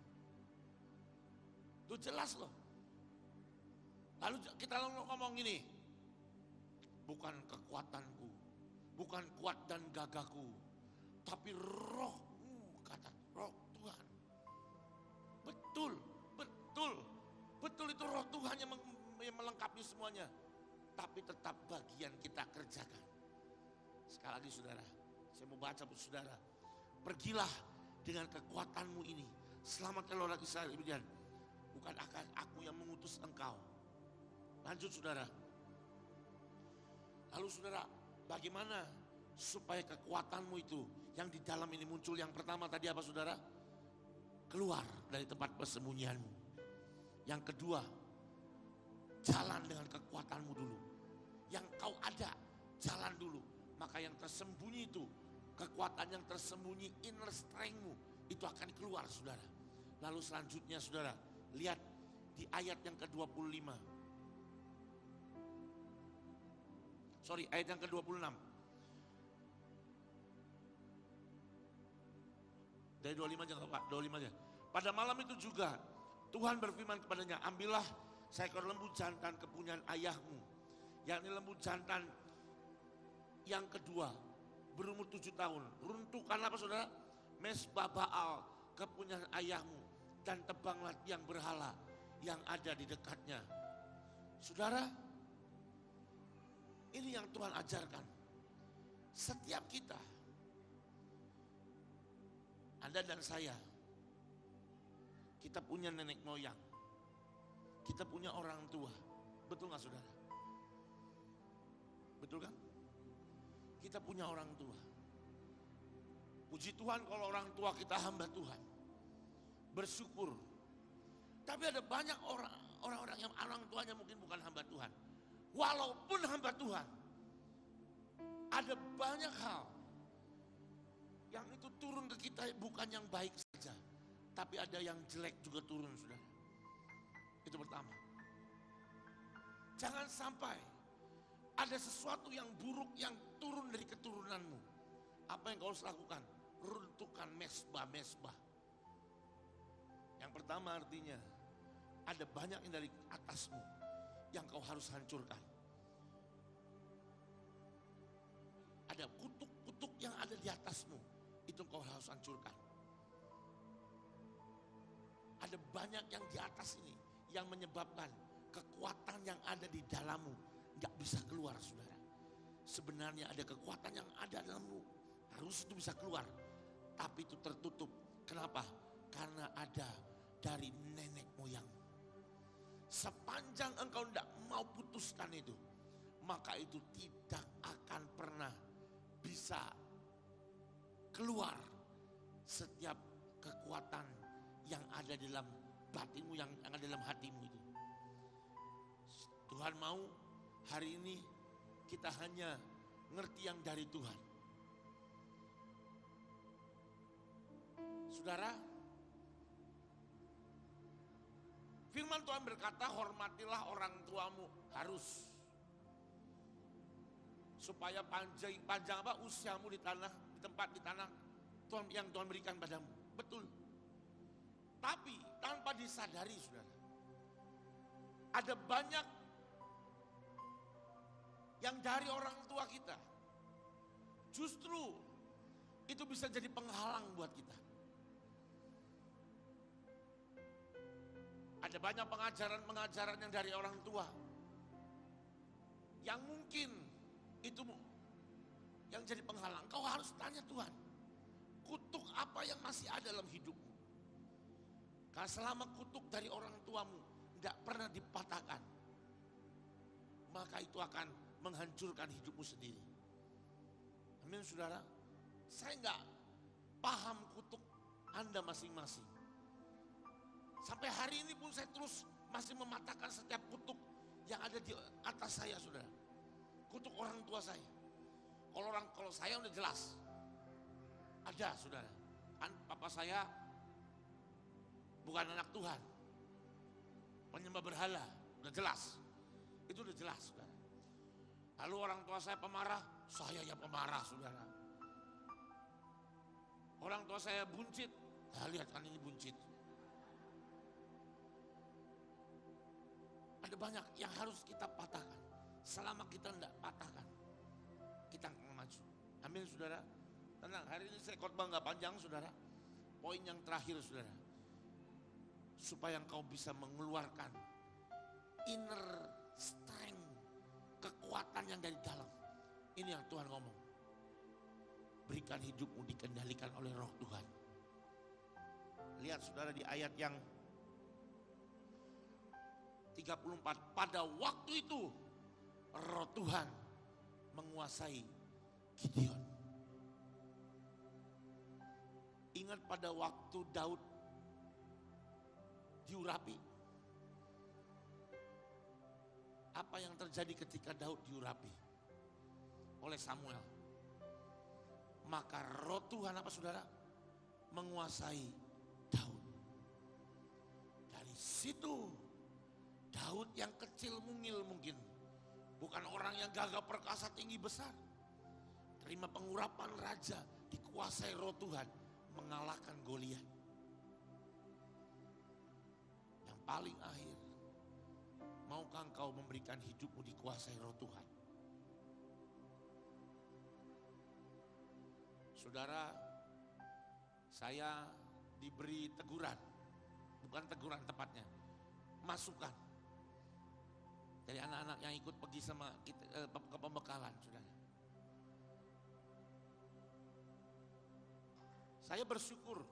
Itu jelas loh. Lalu kita ngomong gini, bukan kekuatanku, bukan kuat dan gagahku, tapi rohmu, kata roh Tuhan. Betul, betul, betul itu roh Tuhan yang melengkapi semuanya. Tapi tetap bagian kita kerjakan. Sekali lagi saudara, saya mau baca buat saudara. Pergilah dengan kekuatanmu ini, selamatkanlah orang Israel. Bukan akan aku yang mengutus engkau. Lanjut saudara. Lalu saudara, bagaimana supaya kekuatanmu itu yang di dalam ini muncul? Yang pertama tadi apa saudara? Keluar dari tempat persembunyianmu. Yang kedua, jalan dengan kekuatanmu dulu. Yang kau ada, jalan dulu. Maka yang tersembunyi itu, kekuatan yang tersembunyi, inner strength-mu, itu akan keluar saudara. Lalu selanjutnya saudara, lihat di ayat yang ke-25. Ayat yang ke-26. Dari 25 aja Pak, 25 aja. Pada malam itu juga Tuhan berfirman kepadanya, ambillah seekor lembu jantan kepunyaan ayahmu, yakni lembu jantan yang kedua, berumur 7 tahun. Runtuhkan apa saudara? Mesbah Baal kepunyaan ayahmu, dan tebanglah tiang berhala yang ada di dekatnya. Saudara, ini yang Tuhan ajarkan. Setiap kita, Anda dan saya, kita punya nenek moyang, kita punya orang tua. Betul gak saudara? Betul kan? Kita punya orang tua. Puji Tuhan kalau orang tua kita hamba Tuhan. Bersyukur. Tapi ada banyak orang-orang yang orang tuanya mungkin bukan hamba Tuhan. Walaupun hamba Tuhan, ada banyak hal yang itu turun ke kita bukan yang baik saja, tapi ada yang jelek juga turun saudara. Itu pertama. Jangan sampai ada sesuatu yang buruk yang turun dari keturunanmu. Apa yang kau harus lakukan? Runtuhkan mesbah-mesbah. Yang pertama artinya, ada banyak yang dari atasmu yang kau harus hancurkan. Ada kutuk-kutuk yang ada di atasmu, itu kau harus hancurkan. Ada banyak yang di atas ini yang menyebabkan kekuatan yang ada di dalammu gak bisa keluar saudara. Sebenarnya ada kekuatan yang ada dalammu, harus itu bisa keluar, tapi itu tertutup. Kenapa? Karena ada dari nenek moyang. Sepanjang engkau tidak mau putuskan itu, maka itu tidak akan pernah bisa keluar setiap kekuatan yang ada dalam batinmu, yang ada dalam hatimu itu. Tuhan mau hari ini kita hanya ngerti yang dari Tuhan. Saudara, firman Tuhan berkata, hormatilah orang tuamu, harus. Supaya panjang apa usiamu di tempat di tanah Tuhan yang Tuhan berikan padamu. Betul. Tapi tanpa disadari saudara, ada banyak yang dari orang tua kita. Justru itu bisa jadi penghalang buat kita. Ada banyak pengajaran-pengajaran yang dari orang tua, yang mungkin itu yang jadi penghalang. Kau harus tanya Tuhan, kutuk apa yang masih ada dalam hidupmu? Karena selama kutuk dari orang tuamu tidak pernah dipatahkan, maka itu akan menghancurkan hidupmu sendiri. Amin saudara. Saya nggak paham kutuk Anda masing-masing. Sampai hari ini pun saya terus masih mematahkan setiap kutuk yang ada di atas saya saudara. Kutuk orang tua saya. Kalau saya udah jelas. Ada saudara. Kan papa saya bukan anak Tuhan. Penyembah berhala. Udah jelas. Itu udah jelas saudara. Lalu orang tua saya pemarah. Saya yang pemarah saudara. Orang tua saya buncit. Lihat kan ini buncit. Ada banyak yang harus kita patahkan. Selama kita tidak patahkan, kita akan maju. Amin saudara. Tenang, hari ini saya khotbah nggak panjang saudara. Poin yang terakhir saudara. Supaya engkau bisa mengeluarkan inner strength, kekuatan yang dari dalam. Ini yang Tuhan ngomong. Berikan hidupmu dikendalikan oleh Roh Tuhan. Lihat saudara di ayat yang 34. Pada waktu itu Roh Tuhan menguasai Gideon. Ingat pada waktu Daud diurapi. Apa yang terjadi ketika Daud diurapi oleh Samuel? Maka Roh Tuhan apa saudara? Menguasai Daud. Dari situ Daud yang kecil mungil mungkin, bukan orang yang gagah perkasa tinggi besar, terima pengurapan raja, dikuasai Roh Tuhan, mengalahkan Goliat. Yang paling akhir, maukah engkau memberikan hidupmu dikuasai Roh Tuhan? Saudara, saya diberi teguran, bukan teguran tepatnya, masukan dari anak-anak yang ikut pergi sama kita ke pembekalan, saudara. Saya bersyukur.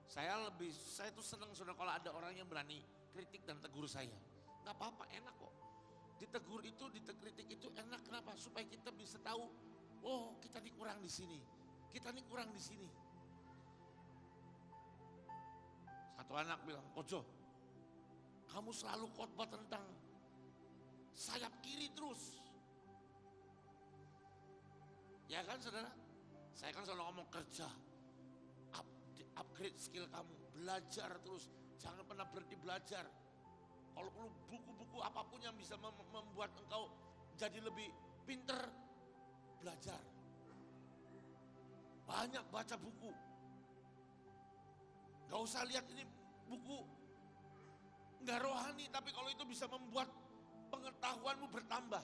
Saya itu senang saudara kalau ada orang yang berani kritik dan tegur saya. Gak apa-apa, enak kok. Ditegur itu, dikritik itu enak. Kenapa? Supaya kita bisa tahu, oh kita ini kurang di sini, kita ini kurang di sini. Satu anak bilang, Kojo, kamu selalu khotbah tentang sayap kiri terus. Ya kan saudara? Saya kan selalu ngomong kerja, upgrade skill kamu, belajar terus, jangan pernah berhenti belajar. Kalau perlu buku-buku apapun yang bisa membuat engkau jadi lebih pinter, belajar. Banyak baca buku. Gak usah lihat ini buku gak rohani, tapi kalau itu bisa membuat pengetahuanmu bertambah,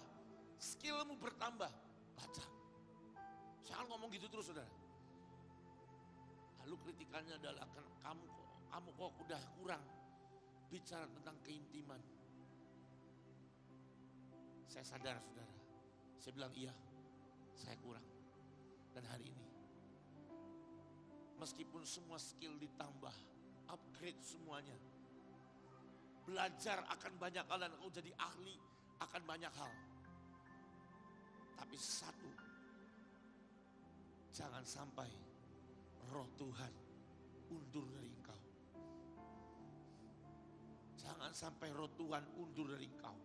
skillmu bertambah, baca. Jangan ngomong gitu terus saudara. Lalu kritikannya adalah kamu kok udah kurang bicara tentang keintiman. Saya sadar saudara, saya bilang iya, saya kurang. Dan hari ini, meskipun semua skill ditambah, upgrade semuanya, belajar akan banyak hal dan engkau jadi ahli akan banyak hal. Tapi satu, jangan sampai Roh Tuhan undur dari engkau. Jangan sampai Roh Tuhan undur dari engkau.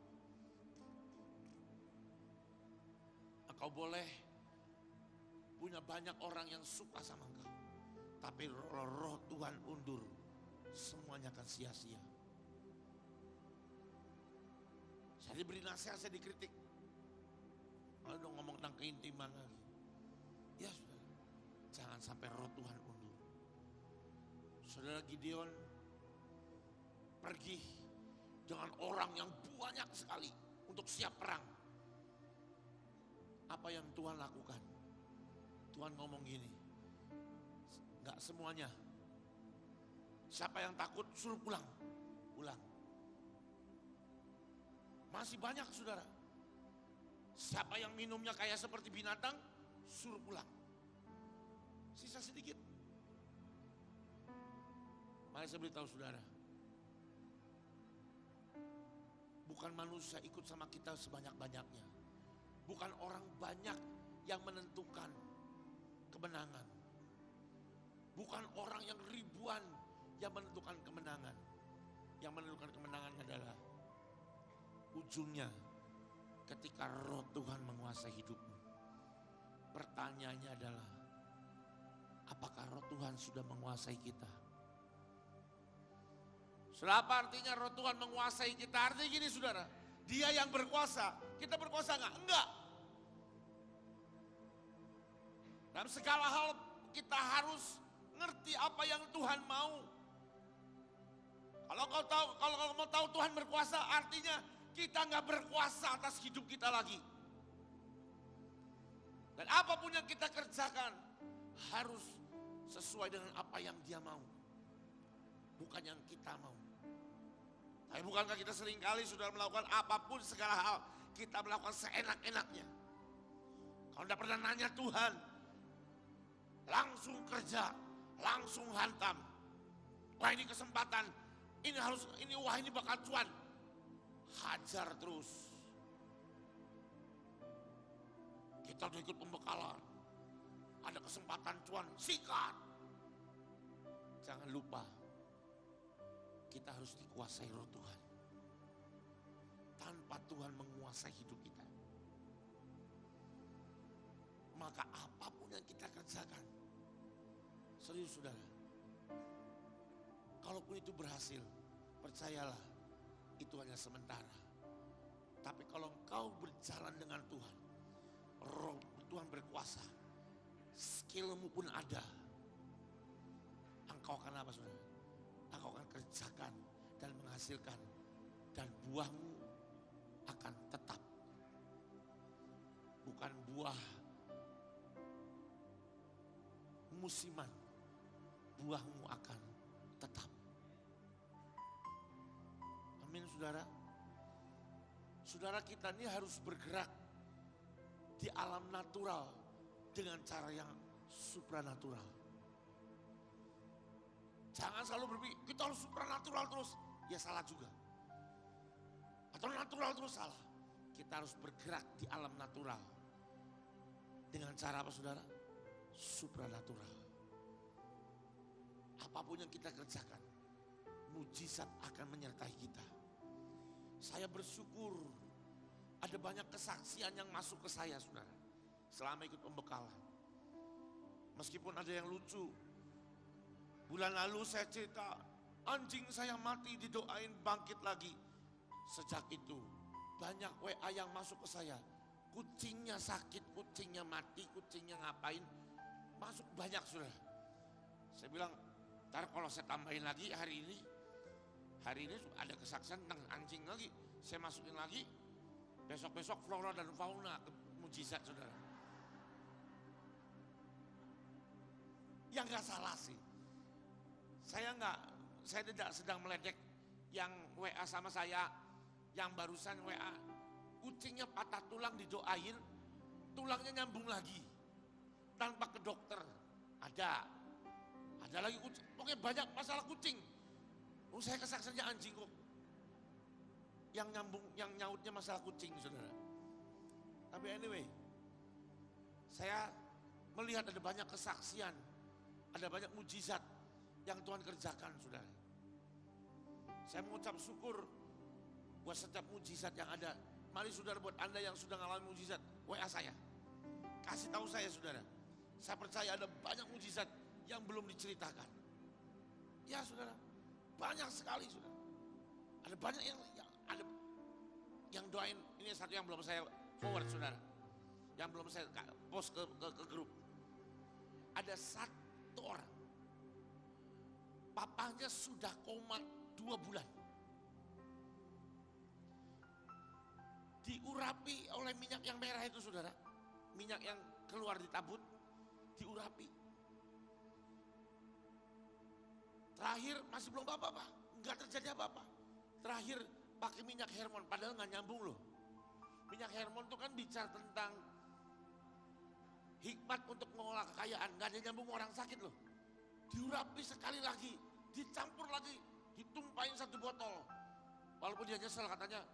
Engkau boleh punya banyak orang yang suka sama engkau, tapi Roh Tuhan undur, semuanya akan sia-sia. Saya diberi nasihat, saya dikritik. Kalau udah ngomong tentang keintiman lagi, ya saudara, jangan sampai Roh Tuhan undur. Saudara Gideon pergi dengan orang yang banyak sekali untuk siap perang. Apa yang Tuhan lakukan? Tuhan ngomong gini, gak semuanya. Siapa yang takut suruh pulang, pulang. Masih banyak saudara. Siapa yang minumnya kayak seperti binatang, suruh pulang. Sisa sedikit. Mari saya beritahu saudara, bukan manusia ikut sama kita sebanyak-banyaknya. Bukan orang banyak yang menentukan kemenangan. Bukan orang yang ribuan yang menentukan kemenangan. Yang menentukan kemenangan adalah ujungnya ketika Roh Tuhan menguasai hidupmu. Pertanyaannya adalah, apakah Roh Tuhan sudah menguasai kita? Saudara, apa artinya Roh Tuhan menguasai kita? Artinya gini saudara, Dia yang berkuasa, kita berkuasa enggak? Enggak. Dalam segala hal kita harus ngerti apa yang Tuhan mau. Kalau kau mau tahu Tuhan berkuasa, artinya kita nggak berkuasa atas hidup kita lagi. Dan apapun yang kita kerjakan harus sesuai dengan apa yang Dia mau, bukan yang kita mau. Tapi bukankah kita seringkali sudah melakukan apapun segala hal, kita melakukan seenak-enaknya. Kalau tidak pernah nanya Tuhan, langsung kerja, langsung hantam. Wah ini kesempatan, ini bakal cuan. Hajar terus. Kita udah ikut pembekalan, ada kesempatan cuan, sikat. Jangan lupa, kita harus dikuasai Roh Tuhan. Tanpa Tuhan menguasai hidup kita, maka apapun yang kita kerjakan, serius saudara, kalaupun itu berhasil, percayalah, itu hanya sementara. Tapi kalau engkau berjalan dengan Tuhan, Roh Tuhan berkuasa, skillmu pun ada, engkau akan apa saudara? Engkau akan kerjakan dan menghasilkan, dan buahmu akan tetap. Bukan buah musiman, buahmu akan tetap. Amin saudara. Saudara kita ini harus bergerak di alam natural dengan cara yang supranatural. Jangan selalu berpikir kita harus supranatural terus, ya salah juga. Atau natural terus salah. Kita harus bergerak di alam natural dengan cara apa saudara? Supranatural. Apapun yang kita kerjakan, mujizat akan menyertai kita. Saya bersyukur ada banyak kesaksian yang masuk ke saya saudara, selama ikut pembekalan. Meskipun ada yang lucu, bulan lalu saya cerita, anjing saya mati didoain bangkit lagi. Sejak itu banyak WA yang masuk ke saya, kucingnya sakit, kucingnya mati, kucingnya ngapain, masuk banyak saudara. Saya bilang, ntar kalau saya tambahin lagi hari ini ada kesaksian tentang anjing lagi, saya masukin lagi, besok-besok flora dan fauna, mujizat saudara. Yang gak salah sih, saya tidak sedang meledek yang WA sama saya, yang barusan WA, kucingnya patah tulang didoain, tulangnya nyambung lagi, tanpa ke dokter. Ada lagi kucing, pokoknya banyak masalah kucing. Saya kesaksiannya anjing kok, yang nyautnya masalah kucing saudara. Tapi anyway, saya melihat ada banyak kesaksian, ada banyak mujizat yang Tuhan kerjakan saudara. Saya mengucap syukur buat setiap mujizat yang ada. Mari saudara, buat Anda yang sudah mengalami mujizat, WA saya, kasih tahu saya saudara. Saya percaya ada banyak mujizat yang belum diceritakan. Ya saudara, banyak sekali saudara. Ada banyak yang doain. Ini satu yang belum saya forward saudara, yang belum saya post ke grup. Ada satu orang, papanya sudah koma 2 bulan, diurapi oleh minyak yang merah itu saudara, minyak yang keluar di tabut, diurapi. Terakhir masih belum apa-apa, nggak terjadi apa-apa. Terakhir pakai minyak Hermon, padahal nggak nyambung loh. Minyak Hermon itu kan bicara tentang hikmat untuk mengolah kekayaan, nggak ada nyambung orang sakit loh. Diurapi sekali lagi, dicampur lagi, ditumpahin 1 botol. Walaupun dia nyesel katanya,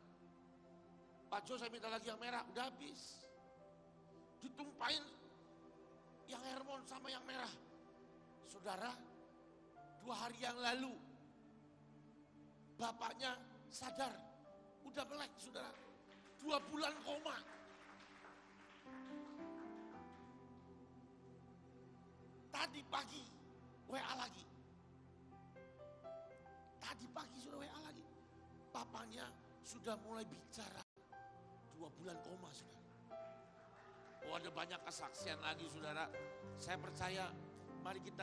Pak Jo saya minta lagi yang merah, udah habis. Ditumpahin yang Hermon sama yang merah. Saudara, 2 hari yang lalu bapaknya sadar, udah melek saudara, 2 bulan koma. Tadi pagi WA lagi. Tadi pagi sudah WA lagi. Papanya sudah mulai bicara, 2 bulan koma saudara. Oh ada banyak kesaksian lagi saudara. Saya percaya, mari kita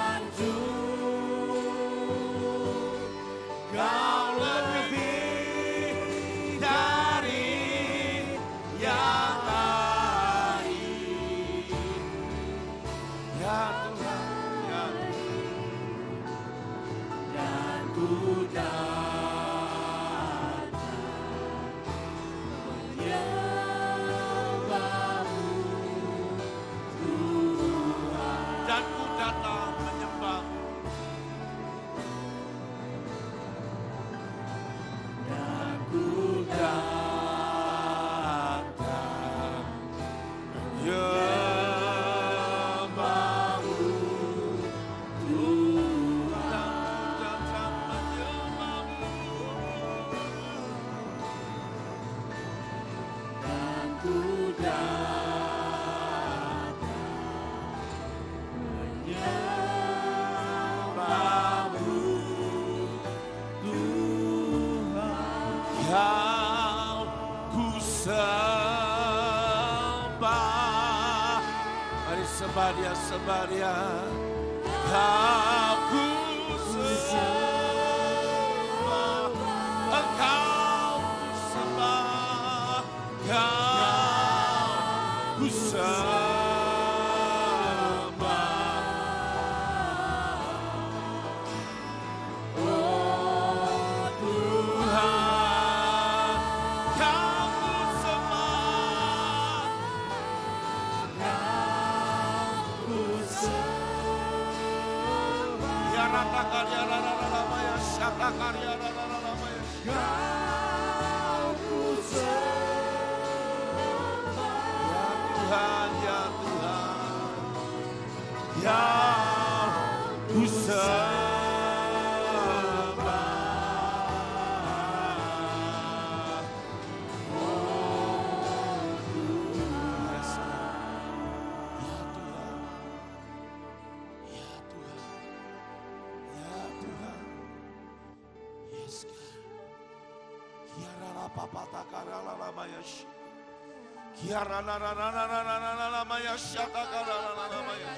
Kau lebih dari yang lain. Ya Tuhan, ya Tuhan. Dan ku datang menyembah-Mu, Tuhan. Dan ku datang menyembah. Dan ku Datang menyembah-Mu, Tuhan. Datang menyembah-Mu. Dan ku datang menyembah-Mu, Tuhan. Kau ku sembah. Mari sembah Dia, sembah Dia. Kau ku sembah. Engkau ku sembah. Kau ku sembah. Oh Tuhan, kau ku sembah. Kau ku Kiarata karya rararamaya syata karya rararamaya. Kau ku sembah, Ya Tuhan, ya ku sembah. Yes, ya Tuhan, ya Tuhan, yes God. Kiarara papata karala mayash. Kiarana maya syata karala maya.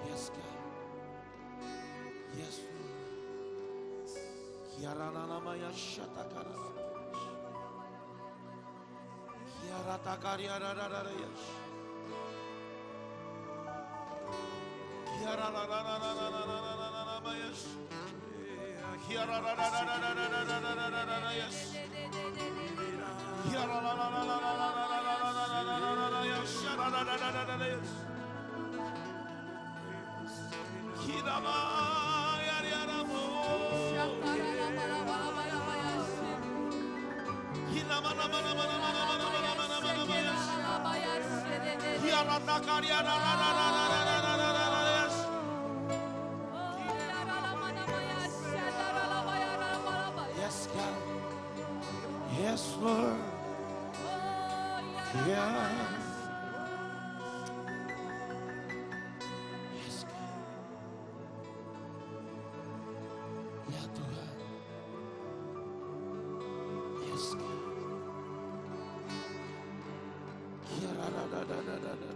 Yes, God. Yes, Lord. Kiarana namanya syatakara. Kiarata karya rarararaya. Kiarana namanya. Kiarana namanya. Yes, God. Yes, Lord. Yes. Yes, God. Ya Tuhan. Yes, God. Ya da.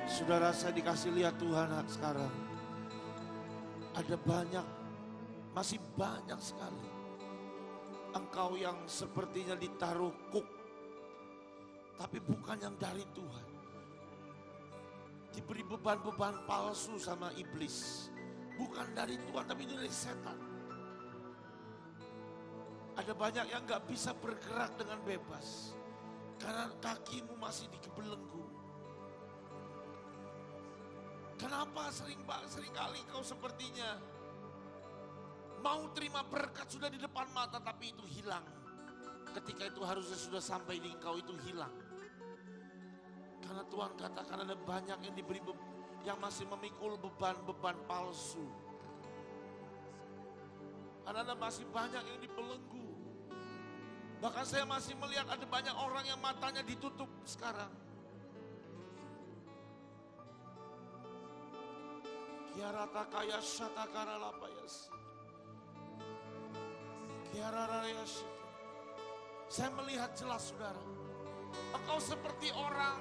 Saudara, saya dikasih lihat Tuhan sekarang. Ada banyak, masih banyak sekali. Engkau yang sepertinya ditaruh kuk, tapi bukan yang dari Tuhan. Diberi beban-beban palsu sama iblis. Bukan dari Tuhan, tapi dari setan. Ada banyak yang gak bisa bergerak dengan bebas. Karena kakimu masih dikebelenggu. Kenapa seringkali kau sepertinya mau terima berkat sudah di depan mata tapi itu hilang. Ketika itu harusnya sudah sampai di engkau itu hilang. Karena Tuhan katakan ada banyak yang diberi yang masih memikul beban-beban palsu. Ada masih banyak yang dibelenggu. Bahkan saya masih melihat ada banyak orang yang matanya ditutup sekarang. Kiarata kaya syatakara lapayas. Kiararayas. Saya melihat jelas saudara. Engkau seperti orang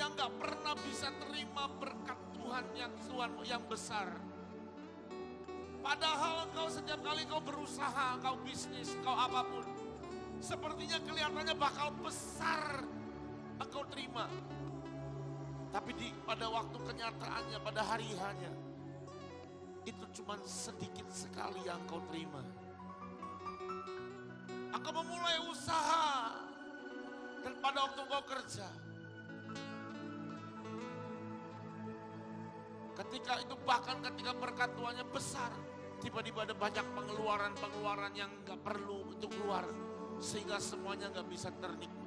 yang gak pernah bisa terima berkat Tuhan yang besar. Padahal engkau setiap kali kau berusaha, kau bisnis, kau apapun. Sepertinya kelihatannya bakal besar engkau terima. Tapi pada waktu kenyataannya, pada hari-harinya, itu cuma sedikit sekali yang kau terima. Engkau memulai usaha, dan pada waktu kau kerja, ketika itu bahkan ketika berkat Tuhannya besar, tiba-tiba ada banyak pengeluaran-pengeluaran yang gak perlu itu keluar, sehingga semuanya gak bisa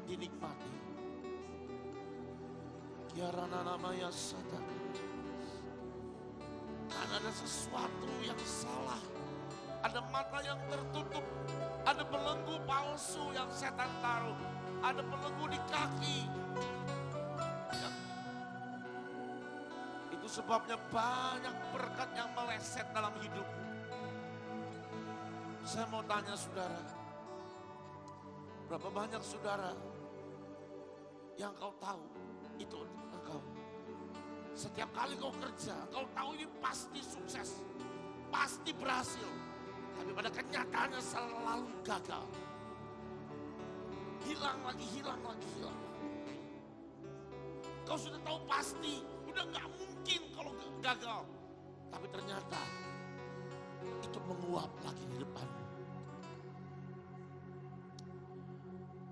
dinikmati. Kiarana namanya sadar. Karena ada sesuatu yang salah. Ada mata yang tertutup. Ada belenggu palsu yang setan taruh. ada belenggu di kaki. Ya. Itu sebabnya banyak berkat yang meleset dalam hidupmu. Saya mau tanya saudara, berapa banyak saudara yang kau tahu itu engkau. Setiap kali kau kerja, kau tahu ini pasti sukses, pasti berhasil. Tapi pada kenyataannya selalu gagal. Hilang lagi, hilang lagi, hilang. Kau sudah tahu pasti, udah gak mungkin kalau gagal. Tapi ternyata itu menguap lagi di depan.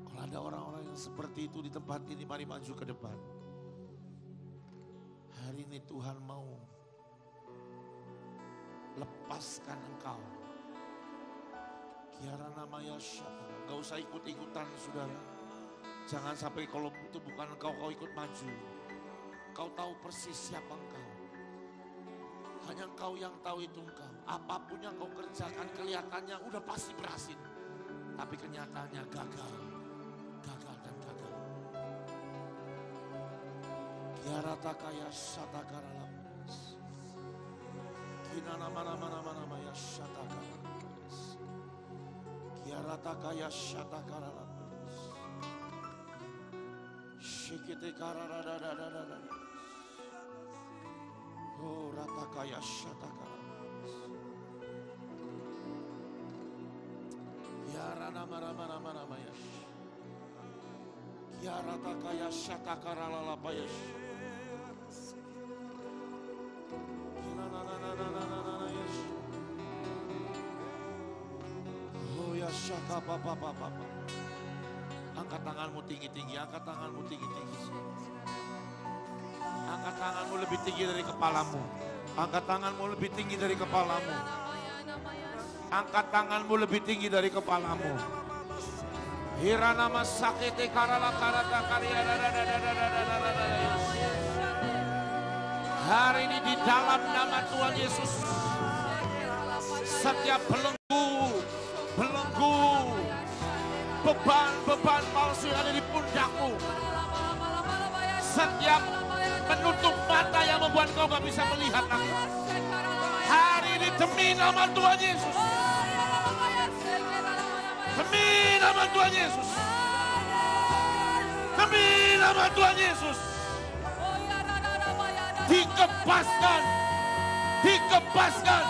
Kalau ada orang-orang yang seperti itu di tempat ini, mari maju ke depan. Hari ini Tuhan mau lepaskan engkau. Kiara namanya Syaitan. Gak usah ikut-ikutan saudara. Jangan sampai kalau itu bukan engkau, kau ikut maju. Kau tahu persis siapa engkau. Hanya engkau yang tahu itu engkau. Apapun yang kau kerjakan kelihatannya udah pasti berhasil. Tapi kenyataannya gagal. Gagal dan gagal. Kiara takaya satakara lapas. Kina nama ya satakara. Kiara takaya satakara lapas. Shikite karara. Oh ratakaya satakara. Kiara nama ya. Kiara takaya satakara lapas. Oh ya syaka papa. Angkat tanganmu tinggi-tinggi, angkat tanganmu tinggi-tinggi. Angkat tanganmu lebih tinggi dari kepalamu. Angkat tanganmu lebih tinggi dari kepalamu. Angkat tanganmu lebih tinggi dari kepalamu. Hirana masakete karala karata karya. Hari ini di dalam nama Tuhan Yesus, setiap belenggu, beban palsu yang ada di pundakmu, setiap penutup mata yang membuat kau gak bisa melihat lagi. Hari ini demi nama Tuhan Yesus, demi nama Tuhan Yesus, demi nama Tuhan Yesus, dikepaskan, dikepaskan,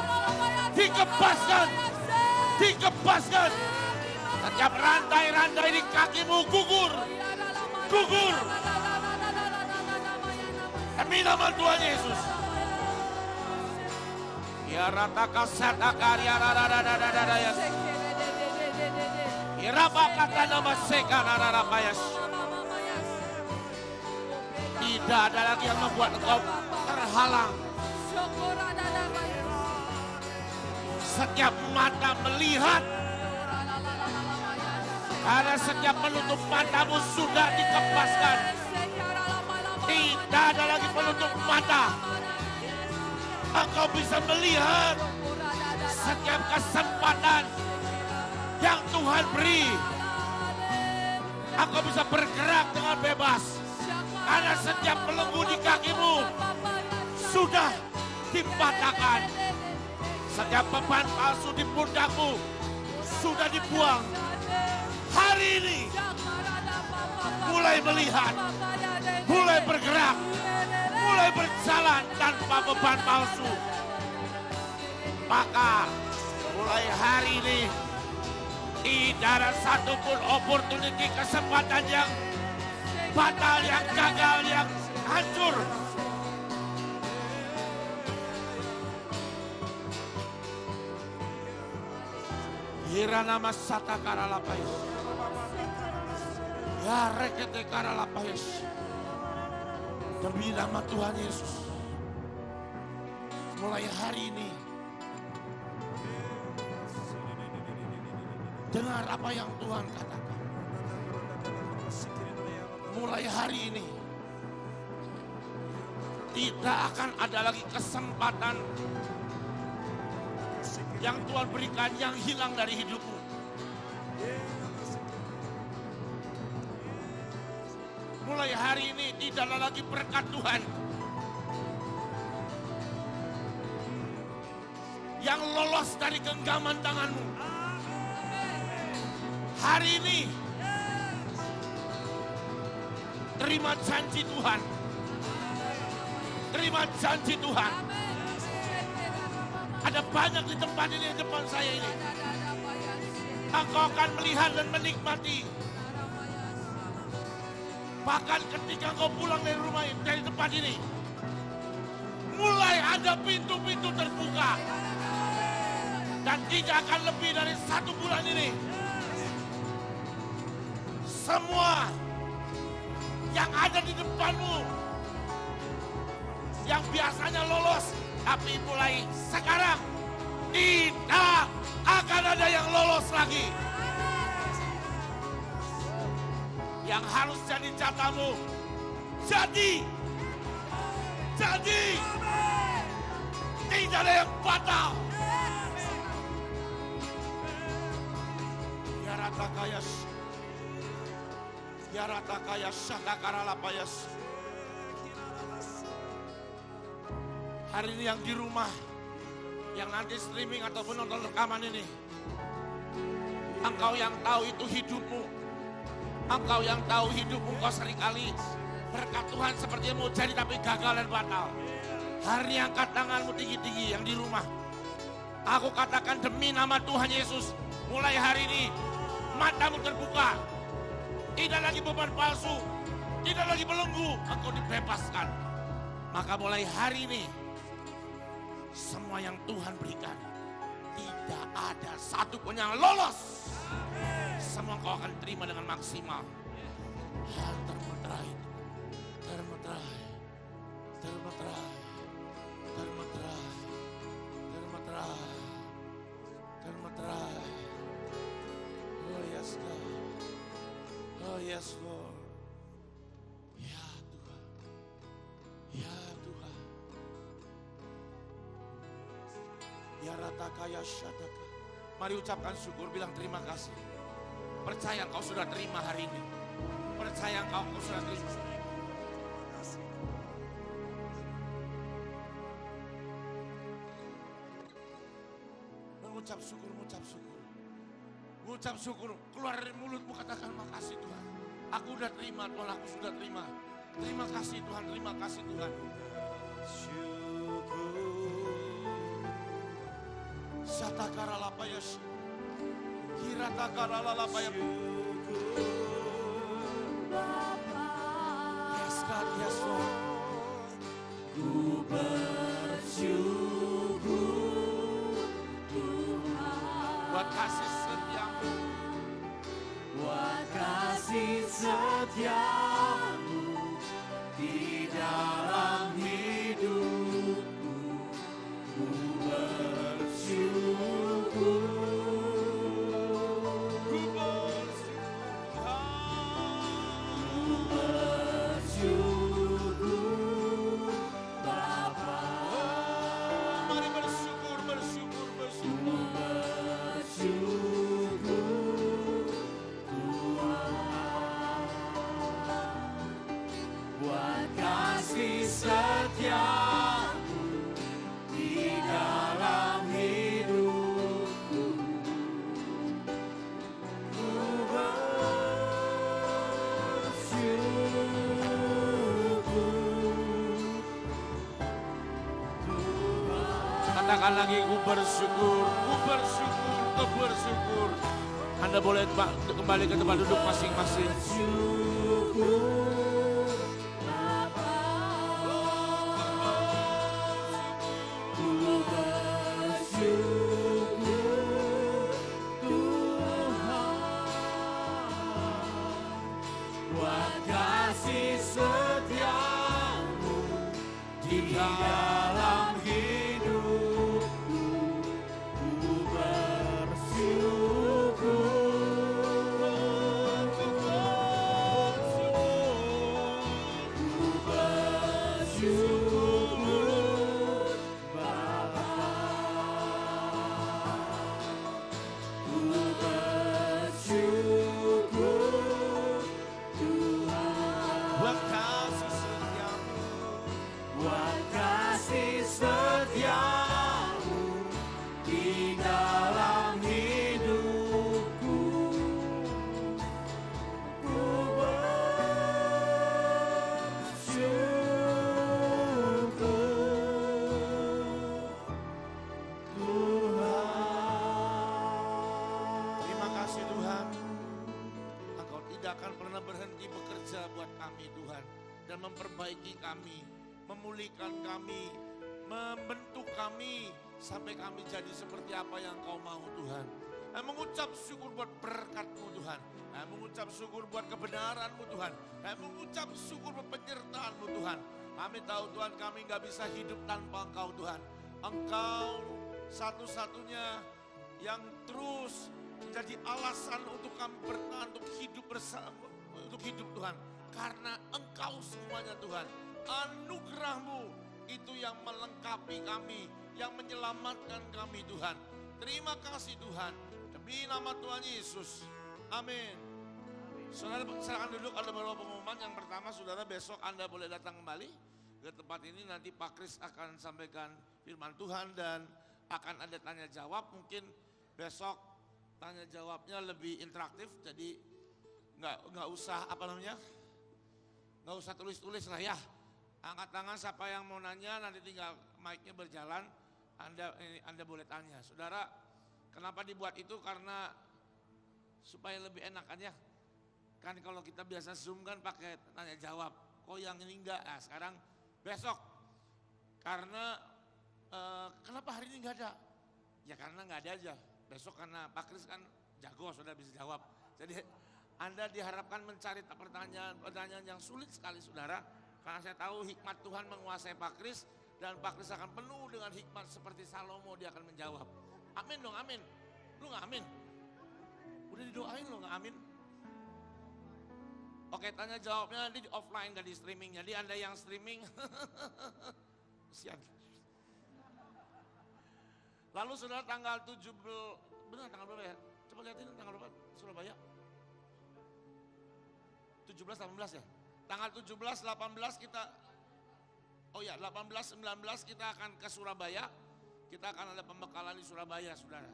dikepaskan, dikepaskan. Setiap rantai-rantai di kakimu gugur, gugur. Demi nama Tuhan Yesus. Ya rata kasata karya rada ya. Iraba kata nama seka rada payas. Tidak ada lagi yang membuat engkau terhalang. Setiap mata melihat, karena setiap penutup matamu sudah dikepaskan. Tidak ada lagi penutup mata. Engkau bisa melihat setiap kesempatan yang Tuhan beri. Engkau bisa bergerak dengan bebas. Karena setiap belenggu di kakimu sudah dipatahkan. Setiap beban palsu di pundakmu sudah dibuang. Hari ini mulai melihat, mulai bergerak, mulai berjalan tanpa beban palsu. Maka mulai hari ini tidak ada satupun opportunity, kesempatan yang batal, yang gagal, yang hancur. Hirana masata karalapayas. Ya rekete karalapayas. Demi nama Tuhan Yesus. Mulai hari ini, dengar apa yang Tuhan katakan. Mulai hari ini, tidak akan ada lagi kesempatan yang Tuhan berikan yang hilang dari hidupmu. mulai hari ini tidak ada lagi berkat Tuhan yang lolos dari genggaman tanganmu. Hari ini terima janji Tuhan. Terima janji Tuhan. Ada banyak di tempat ini, di depan saya ini. Engkau akan melihat dan menikmati. Bahkan ketika engkau pulang dari rumah ini, dari tempat ini, mulai ada pintu-pintu terbuka. Dan tidak akan lebih dari 1 bulan ini. Semua yang ada di depanmu, yang biasanya lolos, tapi mulai sekarang tidak akan ada yang lolos lagi. Yang harus jadi jatahmu, jadi. Tidak ada yang batal. Yarata kaya syakakara lapayas. Hari ini yang di rumah, yang nanti streaming ataupun nonton rekaman ini, engkau yang tahu itu hidupmu. Engkau yang tahu hidupmu, engkau seringkali berkat Tuhan seperti yang mau jadi tapi gagal dan batal. Hari ini angkat tanganmu tinggi-tinggi yang di rumah. Aku katakan demi nama Tuhan Yesus, mulai hari ini matamu terbuka. Tidak lagi beban palsu, tidak lagi belenggu, engkau dibebaskan. Maka mulai hari ini, semua yang Tuhan berikan, tidak ada satu pun yang lolos. Semua kau akan terima dengan maksimal. Termeterai, termeterai, termeterai, termeterai, termeterai, termeterai. Oh yes God, oh yes Lord. Ya Tuhan, ya Tuhan. Ya rata kaya syadaka. Mari ucapkan syukur, bilang terima kasih. Percaya engkau sudah terima hari ini. Percaya engkau sudah terima. Mengucap syukur, mengucap syukur. Mengucap syukur, keluar dari mulutmu katakan makasih Tuhan. Aku sudah terima Tuhan, aku sudah terima. Terima kasih Tuhan, terima kasih Tuhan. Satakara lapayas. Kiratakara lapayas. Yes God, yes Lord. Ku bersyukur Tuhan Buat kasih setiamu, buat kasih setiamu di dalam hidupku. Ku bersyukur. Katakan lagi, ku bersyukur, ku bersyukur, ku bersyukur. Anda boleh kembali ke tempat duduk masing-masing. tidak akan pernah berhenti bekerja buat kami Tuhan. Dan memperbaiki kami, memulihkan kami, membentuk kami sampai kami jadi seperti apa yang Kau mau Tuhan. Mengucap syukur buat berkat-Mu Tuhan. Mengucap syukur buat kebenaran-Mu Tuhan. Mengucap syukur buat penyertaan-Mu Tuhan. Kami tahu Tuhan kami gak bisa hidup tanpa Engkau Tuhan. Engkau satu-satunya yang terus menjadi alasan untuk kami bertahan, untuk hidup bersama, untuk hidup Tuhan. Karena Engkau semuanya Tuhan. Anugerah-Mu itu yang melengkapi kami, yang menyelamatkan kami Tuhan. Terima kasih Tuhan. Demi nama Tuhan Yesus. Amin. Saudara silakan duduk, ada beberapa pengumuman. Yang pertama saudara, besok Anda boleh datang kembali ke tempat ini. Nanti Pak Kris akan sampaikan firman Tuhan dan akan ada tanya jawab. Mungkin besok tanya jawabnya lebih interaktif. Jadi nggak usah nggak usah tulis-tulis lah ya. Angkat tangan siapa yang mau nanya, nanti tinggal mic-nya berjalan. Anda boleh tanya. Saudara, kenapa dibuat itu? Karena supaya lebih enak kan ya. Kan kalau kita biasa Zoom kan pakai tanya jawab. Kok yang ini enggak? Nah, sekarang besok. Karena kenapa hari ini enggak ada? Ya karena enggak ada aja. Besok karena Pak Kris kan jago, sudah bisa jawab. Jadi Anda diharapkan mencari pertanyaan yang sulit sekali saudara. Karena saya tahu hikmat Tuhan menguasai Pak Kris. Dan Pak Kris akan penuh dengan hikmat seperti Salomo, dia akan menjawab. Amin dong, amin. Lu gak amin? Udah didoain lu gak amin? Oke, tanya jawabnya nanti di offline, gak di streaming. Jadi Anda yang streaming, kesian. Lalu saudara tanggal 17, benar tanggal berapa ya? Coba lihatin tanggal berapa Surabaya? 17-18 ya? Tanggal 17-18 kita, 18-19 kita akan ke Surabaya. Kita akan ada pembekalan di Surabaya saudara.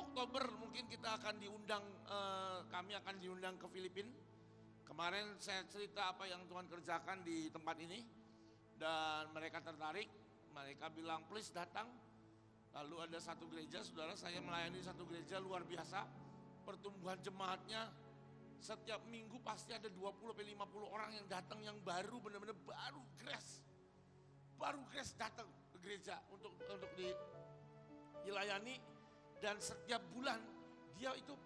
Oktober mungkin kita akan diundang, kami akan diundang ke Filipina. Kemarin saya cerita apa yang Tuhan kerjakan di tempat ini. Dan mereka tertarik, mereka bilang please datang. Lalu ada satu gereja, saudara, saya melayani satu gereja luar biasa. Pertumbuhan jemaatnya setiap minggu pasti ada 20-50 orang yang datang, yang baru, benar-benar baru grace datang ke gereja untuk dilayani. Dan setiap bulan dia itu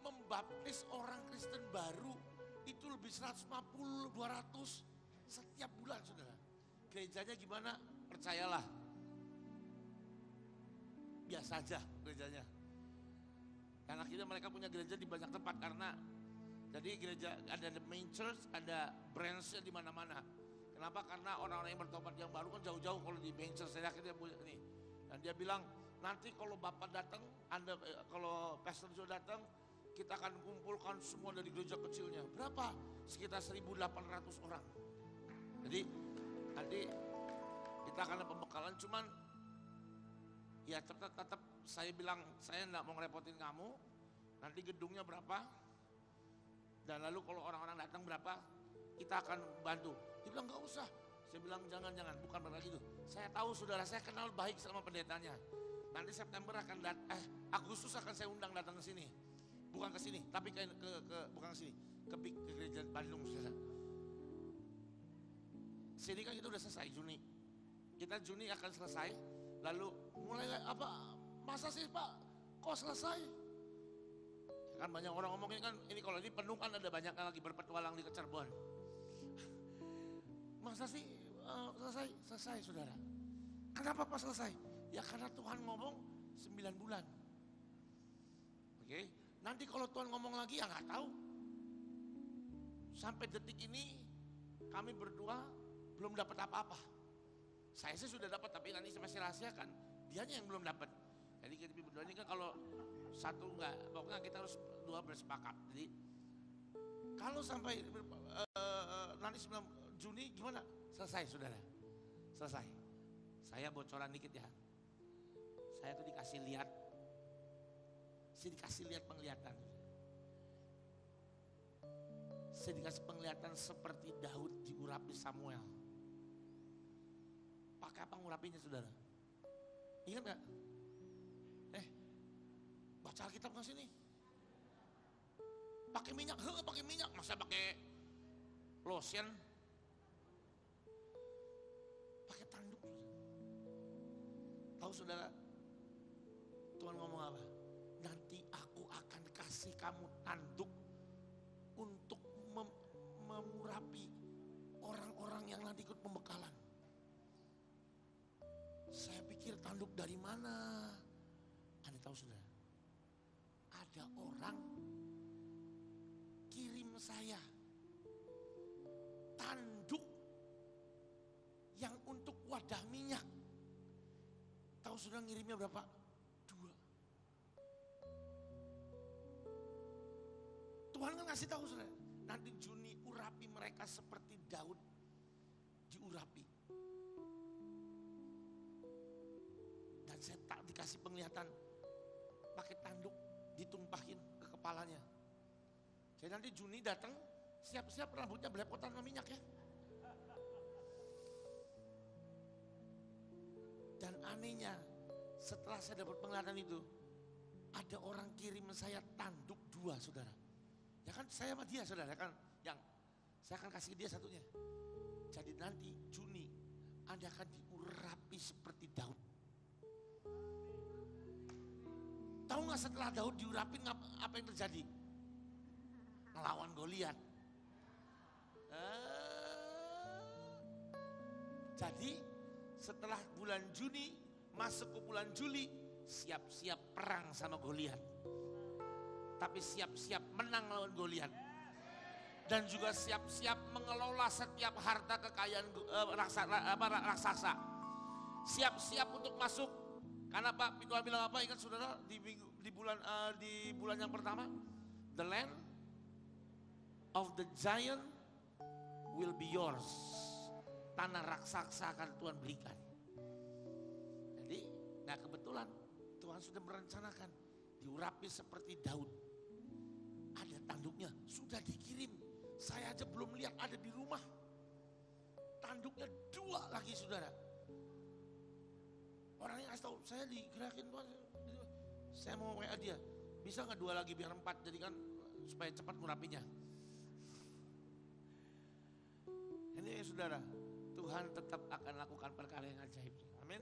membaptis orang Kristen baru itu lebih 150, 200 setiap bulan saudara. Gerejanya gimana? Percayalah, biasa aja gerejanya. Dan akhirnya mereka punya gereja di banyak tempat karena jadi gereja ada the main church, ada branch-nya di mana-mana. Kenapa? Karena orang-orang yang bertobat yang baru kan jauh-jauh kalau di main church. Saya akhirnya punya ini. Dan dia bilang, nanti kalau Bapak datang, kalau Pastor Joe datang, kita akan kumpulkan semua dari gereja kecilnya. Berapa? Sekitar 1.800 orang. Jadi nanti kita akan ada pembekalan, cuman ya tetap saya bilang, saya enggak mau ngerepotin kamu. Nanti gedungnya berapa? Dan lalu kalau orang-orang datang berapa, kita akan bantu. Dia bilang enggak usah. Saya bilang jangan, bukan berarti itu. Saya tahu saudara, saya kenal baik sama pendetanya. Nanti September akan Agustus akan saya undang datang ke sini. Bukan ke sini, tapi bukan ke sini, ke gereja Bandung saudara. Sini kan kita udah selesai Juni. Kita Juni akan selesai. Lalu mulai apa? Masa sih Pak? Kok selesai? Kan banyak orang ngomongin kan, ini kalau ini penuh kan ada banyak yang lagi berpetualang di Cirebon. Masa sih selesai saudara? Kenapa Pak selesai? Ya karena Tuhan ngomong 9 bulan. Oke, nanti kalau Tuhan ngomong lagi ya nggak tahu. Sampai detik ini kami berdua belum dapat apa-apa. Saya sih sudah dapat, tapi nanti saya masih rahasiakan. Dianya yang belum dapat. Jadi kita berdua ini kan kalau satu enggak, pokoknya kita harus dua bersepakat. Jadi kalau sampai nanti 9 Juni gimana? Selesai saudara, selesai. Saya bocoran dikit ya. Saya tuh dikasih lihat penglihatan. Saya dikasih penglihatan seperti Daud diurapi Samuel. Pakai apa ngurapinya saudara? Ingat gak? Baca Alkitab gak sini? Pakai minyak, masa pakai lotion? Pakai tanduk. Tahu saudara, Tuhan ngomong apa? Nanti aku akan kasih kamu tanduk untuk mengurapi orang-orang yang nanti ikut pembekalan. Saya pikir tanduk dari mana? Anda tahu saudara? Ada orang kirim saya tanduk yang untuk wadah minyak. Tahu saudara ngirimnya berapa? 2. Tuhan kan ngasih tahu saudara, nanti Juni urapi mereka seperti Daud diurapi. Dan saya tak dikasih penglihatan, pakai tanduk ditumpahin ke kepalanya. Jadi nanti Juni datang, siap-siap rambutnya belepotan sama minyak ya. Dan anehnya, setelah saya dapat penglihatan itu, ada orang kirim saya tanduk 2 saudara. Ya kan saya sama dia saudara kan, yang saya akan kasih dia satunya. Jadi nanti Juni Anda akan diurapi seperti Daud. Tahu nggak setelah Daud diurapin apa yang terjadi? Melawan Goliat. Jadi setelah bulan Juni masuk ke bulan Juli, siap-siap perang sama Goliat. Tapi siap-siap menang lawan Goliat. Dan juga siap-siap mengelola setiap harta kekayaan raksasa. Siap-siap untuk masuk. Karena Pak Tuhan bilang apa? Ingat saudara di bulan yang pertama, the land of the giant will be yours. Tanah raksasa akan Tuhan berikan. Jadi, nah kebetulan Tuhan sudah merencanakan diurapi seperti Daud. Ada tanduknya, sudah dikirim. Saya aja belum lihat, ada di rumah. Tanduknya 2 lagi saudara. Orang yang kasih tahu, saya digerakin Tuhan. Saya mau WA dia, bisa nggak 2 lagi biar 4, jadi kan supaya cepat ngurapinya. Ini saudara, Tuhan tetap akan lakukan perkara yang ajaib. Amin.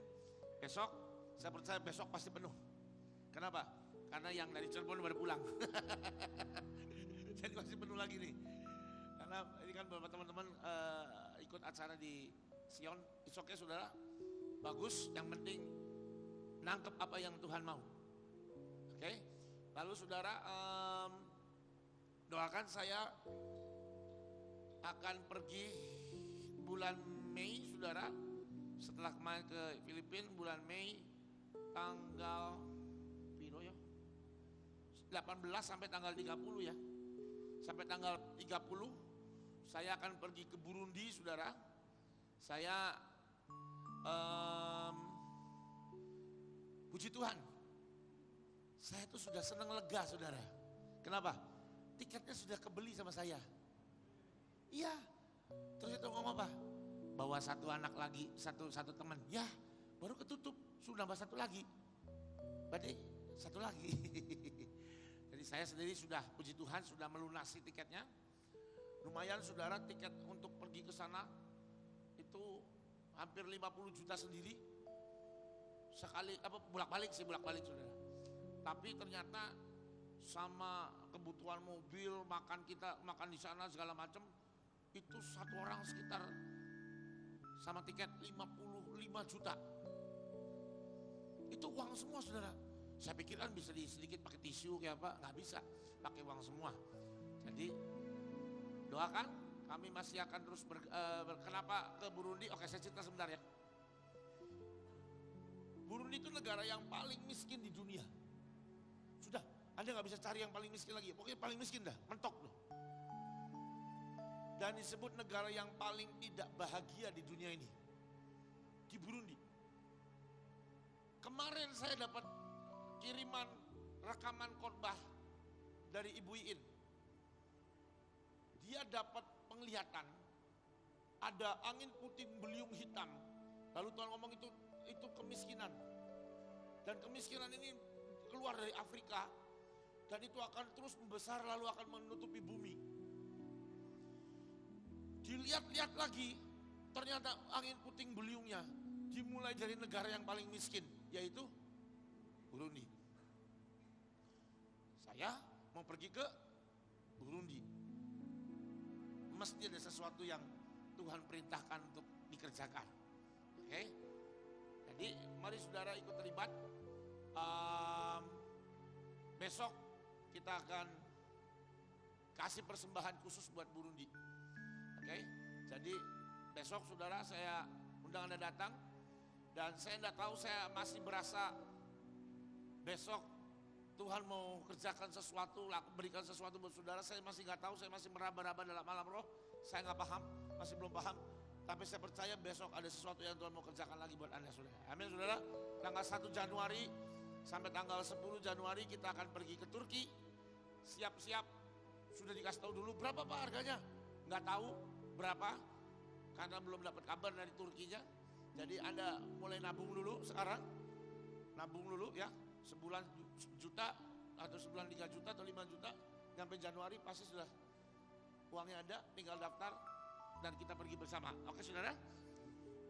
Besok, saya percaya besok pasti penuh. Kenapa? Karena yang dari Cirebon baru pulang. Jadi masih penuh lagi nih. Karena ini kan beberapa teman-teman ikut acara di Sion. It's okay saudara, bagus. Yang penting nangkep apa yang Tuhan mau. Oke. Lalu saudara doakan saya akan pergi bulan Mei saudara. Setelah kemarin ke Filipina bulan Mei tanggal 18 sampai tanggal 30 ya. Sampai tanggal 30 saya akan pergi ke Burundi saudara. Saya puji Tuhan, saya tuh sudah senang lega saudara. Kenapa? Tiketnya sudah kebeli sama saya. Iya. Terus itu ngomong apa? Bawa 1 anak lagi, satu teman. Ya, baru ketutup, sudah nambah 1 lagi. Berarti 1 lagi. Jadi saya sendiri sudah, puji Tuhan, sudah melunasi tiketnya. Lumayan saudara, tiket untuk pergi ke sana itu hampir 50 juta sendiri. Sekali bolak-balik saudara. Tapi ternyata sama kebutuhan mobil, makan di sana segala macam, itu 1 orang sekitar sama tiket 55 juta. Itu uang semua saudara. Saya pikir kan bisa sedikit pakai tisu kayak apa, nggak bisa, pakai uang semua. Jadi doakan, kami masih akan terus kenapa ke Burundi? Oke, saya cerita sebentar ya. Burundi itu negara yang paling miskin di dunia. Sudah, Anda nggak bisa cari yang paling miskin lagi. Pokoknya paling miskin dah, mentok loh. Dan disebut negara yang paling tidak bahagia di dunia ini, di Burundi. Kemarin saya dapat kiriman rekaman khotbah dari Ibu Iin. Dia dapat penglihatan ada angin puting beliung hitam. Lalu Tuhan ngomong itu kemiskinan. Dan kemiskinan ini keluar dari Afrika, Dan itu akan terus membesar lalu akan menutupi bumi. Dilihat-lihat lagi, ternyata angin puting beliungnya dimulai dari negara yang paling miskin, yaitu Burundi. Saya mau pergi ke Burundi. Mesti ada sesuatu yang Tuhan perintahkan untuk dikerjakan. Oke? Jadi mari saudara ikut terlibat. Besok kita akan kasih persembahan khusus buat Burundi. Oke? Jadi besok saudara saya undang Anda datang. Dan saya tidak tahu, saya masih berasa besok Tuhan mau kerjakan sesuatu, berikan sesuatu buat saudara. Saya masih nggak tahu, saya masih meraba-raba dalam alam roh. Saya nggak paham, masih belum paham. Tapi saya percaya besok ada sesuatu yang Tuhan mau kerjakan lagi buat Anda saudara. Amin saudara. Tanggal 1 Januari sampai tanggal 10 Januari kita akan pergi ke Turki. Siap-siap, sudah dikasih tahu dulu berapa Pak harganya. Nggak tahu berapa, karena belum dapat kabar dari Turkinya. Jadi Anda mulai nabung dulu sekarang. Nabung dulu ya, sebulan juta atau sebulan 3 juta atau 5 juta. Sampai Januari pasti sudah uangnya ada, tinggal daftar dan kita pergi bersama. Oke saudara?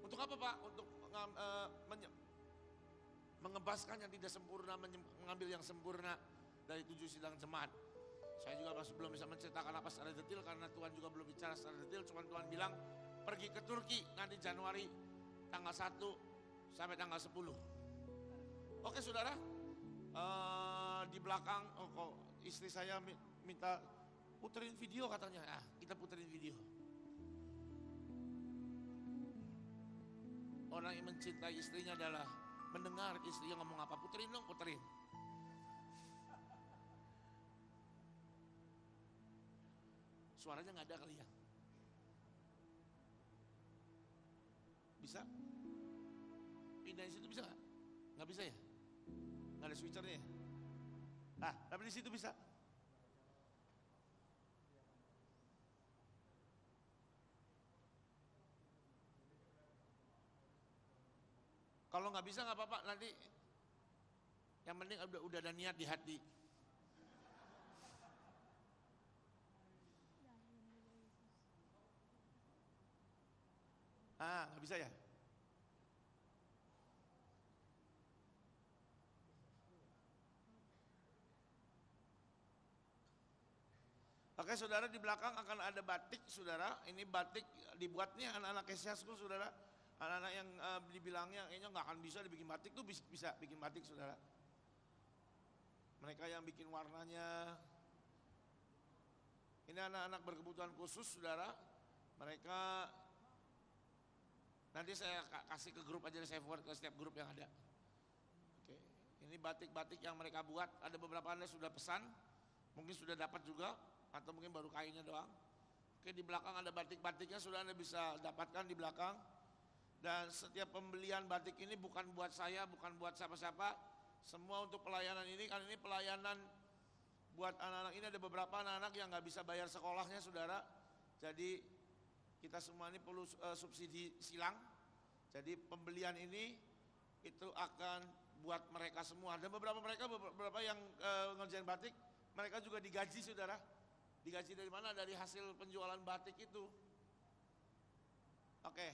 Untuk apa Pak? Untuk mengebaskan yang tidak sempurna, mengambil yang sempurna dari 7 sidang jemaat. Saya juga masih belum bisa menceritakan apa secara detail karena Tuhan juga belum bicara secara detail. Cuma Tuhan bilang pergi ke Turki nanti Januari tanggal 1 sampai tanggal 10. Oke saudara, di belakang kok istri saya minta puterin video katanya. Kita puterin video. Orang yang mencintai istrinya adalah mendengar istrinya ngomong apa. Puterin dong, puterin. Suaranya nggak ada kali ya? Bisa? Pindahin situ bisa nggak? Nggak bisa ya? Nggak ada switchernya ya? Tapi di situ bisa. Kalau nggak bisa nggak apa-apa, nanti yang penting udah ada niat di hati. Nggak bisa ya? Oke saudara, di belakang akan ada batik saudara. Ini batik dibuatnya anak-anak Asia School saudara. Anak-anak yang dibilangnya kayaknya nggak akan bisa dibikin batik tuh bisa bikin batik saudara. Mereka yang bikin warnanya. Ini anak-anak berkebutuhan khusus saudara. Mereka nanti saya kasih ke grup aja, saya forward ke setiap grup yang ada. Oke, ini batik-batik yang mereka buat. Ada beberapa Anda sudah pesan, mungkin sudah dapat juga, atau mungkin baru kainnya doang. Oke, di belakang ada batik-batiknya, sudah Anda bisa dapatkan di belakang. Dan setiap pembelian batik ini bukan buat saya, bukan buat siapa-siapa. Semua untuk pelayanan ini, karena ini pelayanan buat anak-anak ini. Ada beberapa anak-anak yang nggak bisa bayar sekolahnya saudara. Jadi kita semua ini perlu subsidi silang. Jadi pembelian ini itu akan buat mereka semua. Dan beberapa yang ngerjain batik, mereka juga digaji saudara. Digaji dari mana? Dari hasil penjualan batik itu. Oke.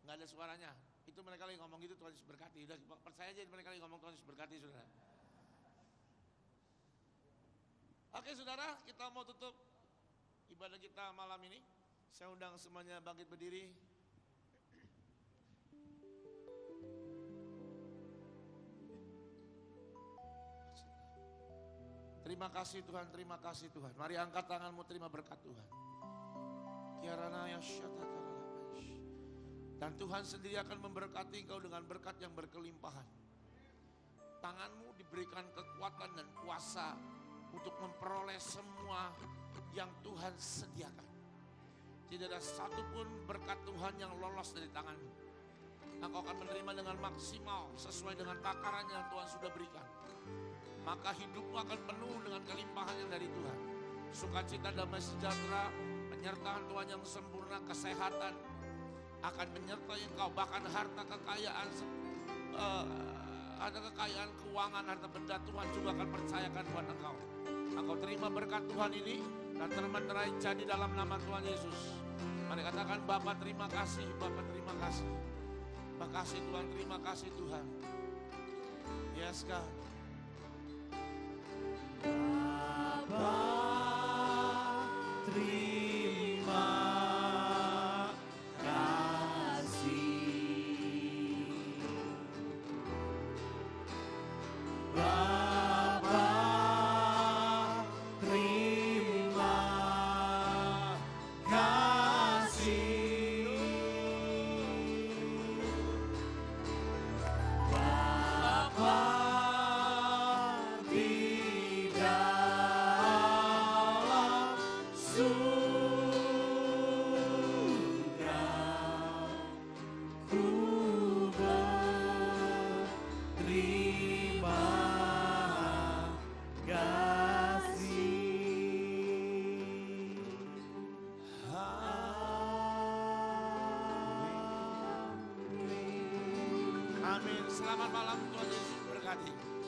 Nggak ada suaranya. Itu mereka lagi ngomong gitu, Tuhan Yesus berkati. Udah percaya aja mereka lagi ngomong Tuhan Yesus berkati saudara. Oke saudara, kita mau tutup ibadah kita malam ini. Saya undang semuanya bangkit berdiri. Terima kasih Tuhan, terima kasih Tuhan. Mari angkat tanganmu, terima berkat Tuhan. Dan Tuhan sendiri akan memberkati engkau dengan berkat yang berkelimpahan. Tanganmu diberikan kekuatan dan kuasa untuk memperoleh semua yang Tuhan sediakan. Tidak ada satupun berkat Tuhan yang lolos dari tanganmu. Engkau akan menerima dengan maksimal sesuai dengan takaran yang Tuhan sudah berikan. Maka hidupmu akan penuh dengan kelimpahan yang dari Tuhan. Sukacita, damai sejahtera, penyertaan Tuhan yang sempurna, kesehatan akan menyertai engkau. Bahkan harta kekayaan ada kekayaan keuangan, harta benda, Tuhan juga akan percayakan buat engkau. Engkau terima berkat Tuhan ini dan termeterai jadi dalam nama Tuhan Yesus. Mari katakan, Bapa terima kasih, Bapa terima kasih. Terima kasih Tuhan, terima kasih Tuhan. Yes God. Bapa terima kasih. Bapa terima kasih. Bapa di dalam surga, ku berterima kasih. Amin. Selamat malam, Tuhan Yesus berkati.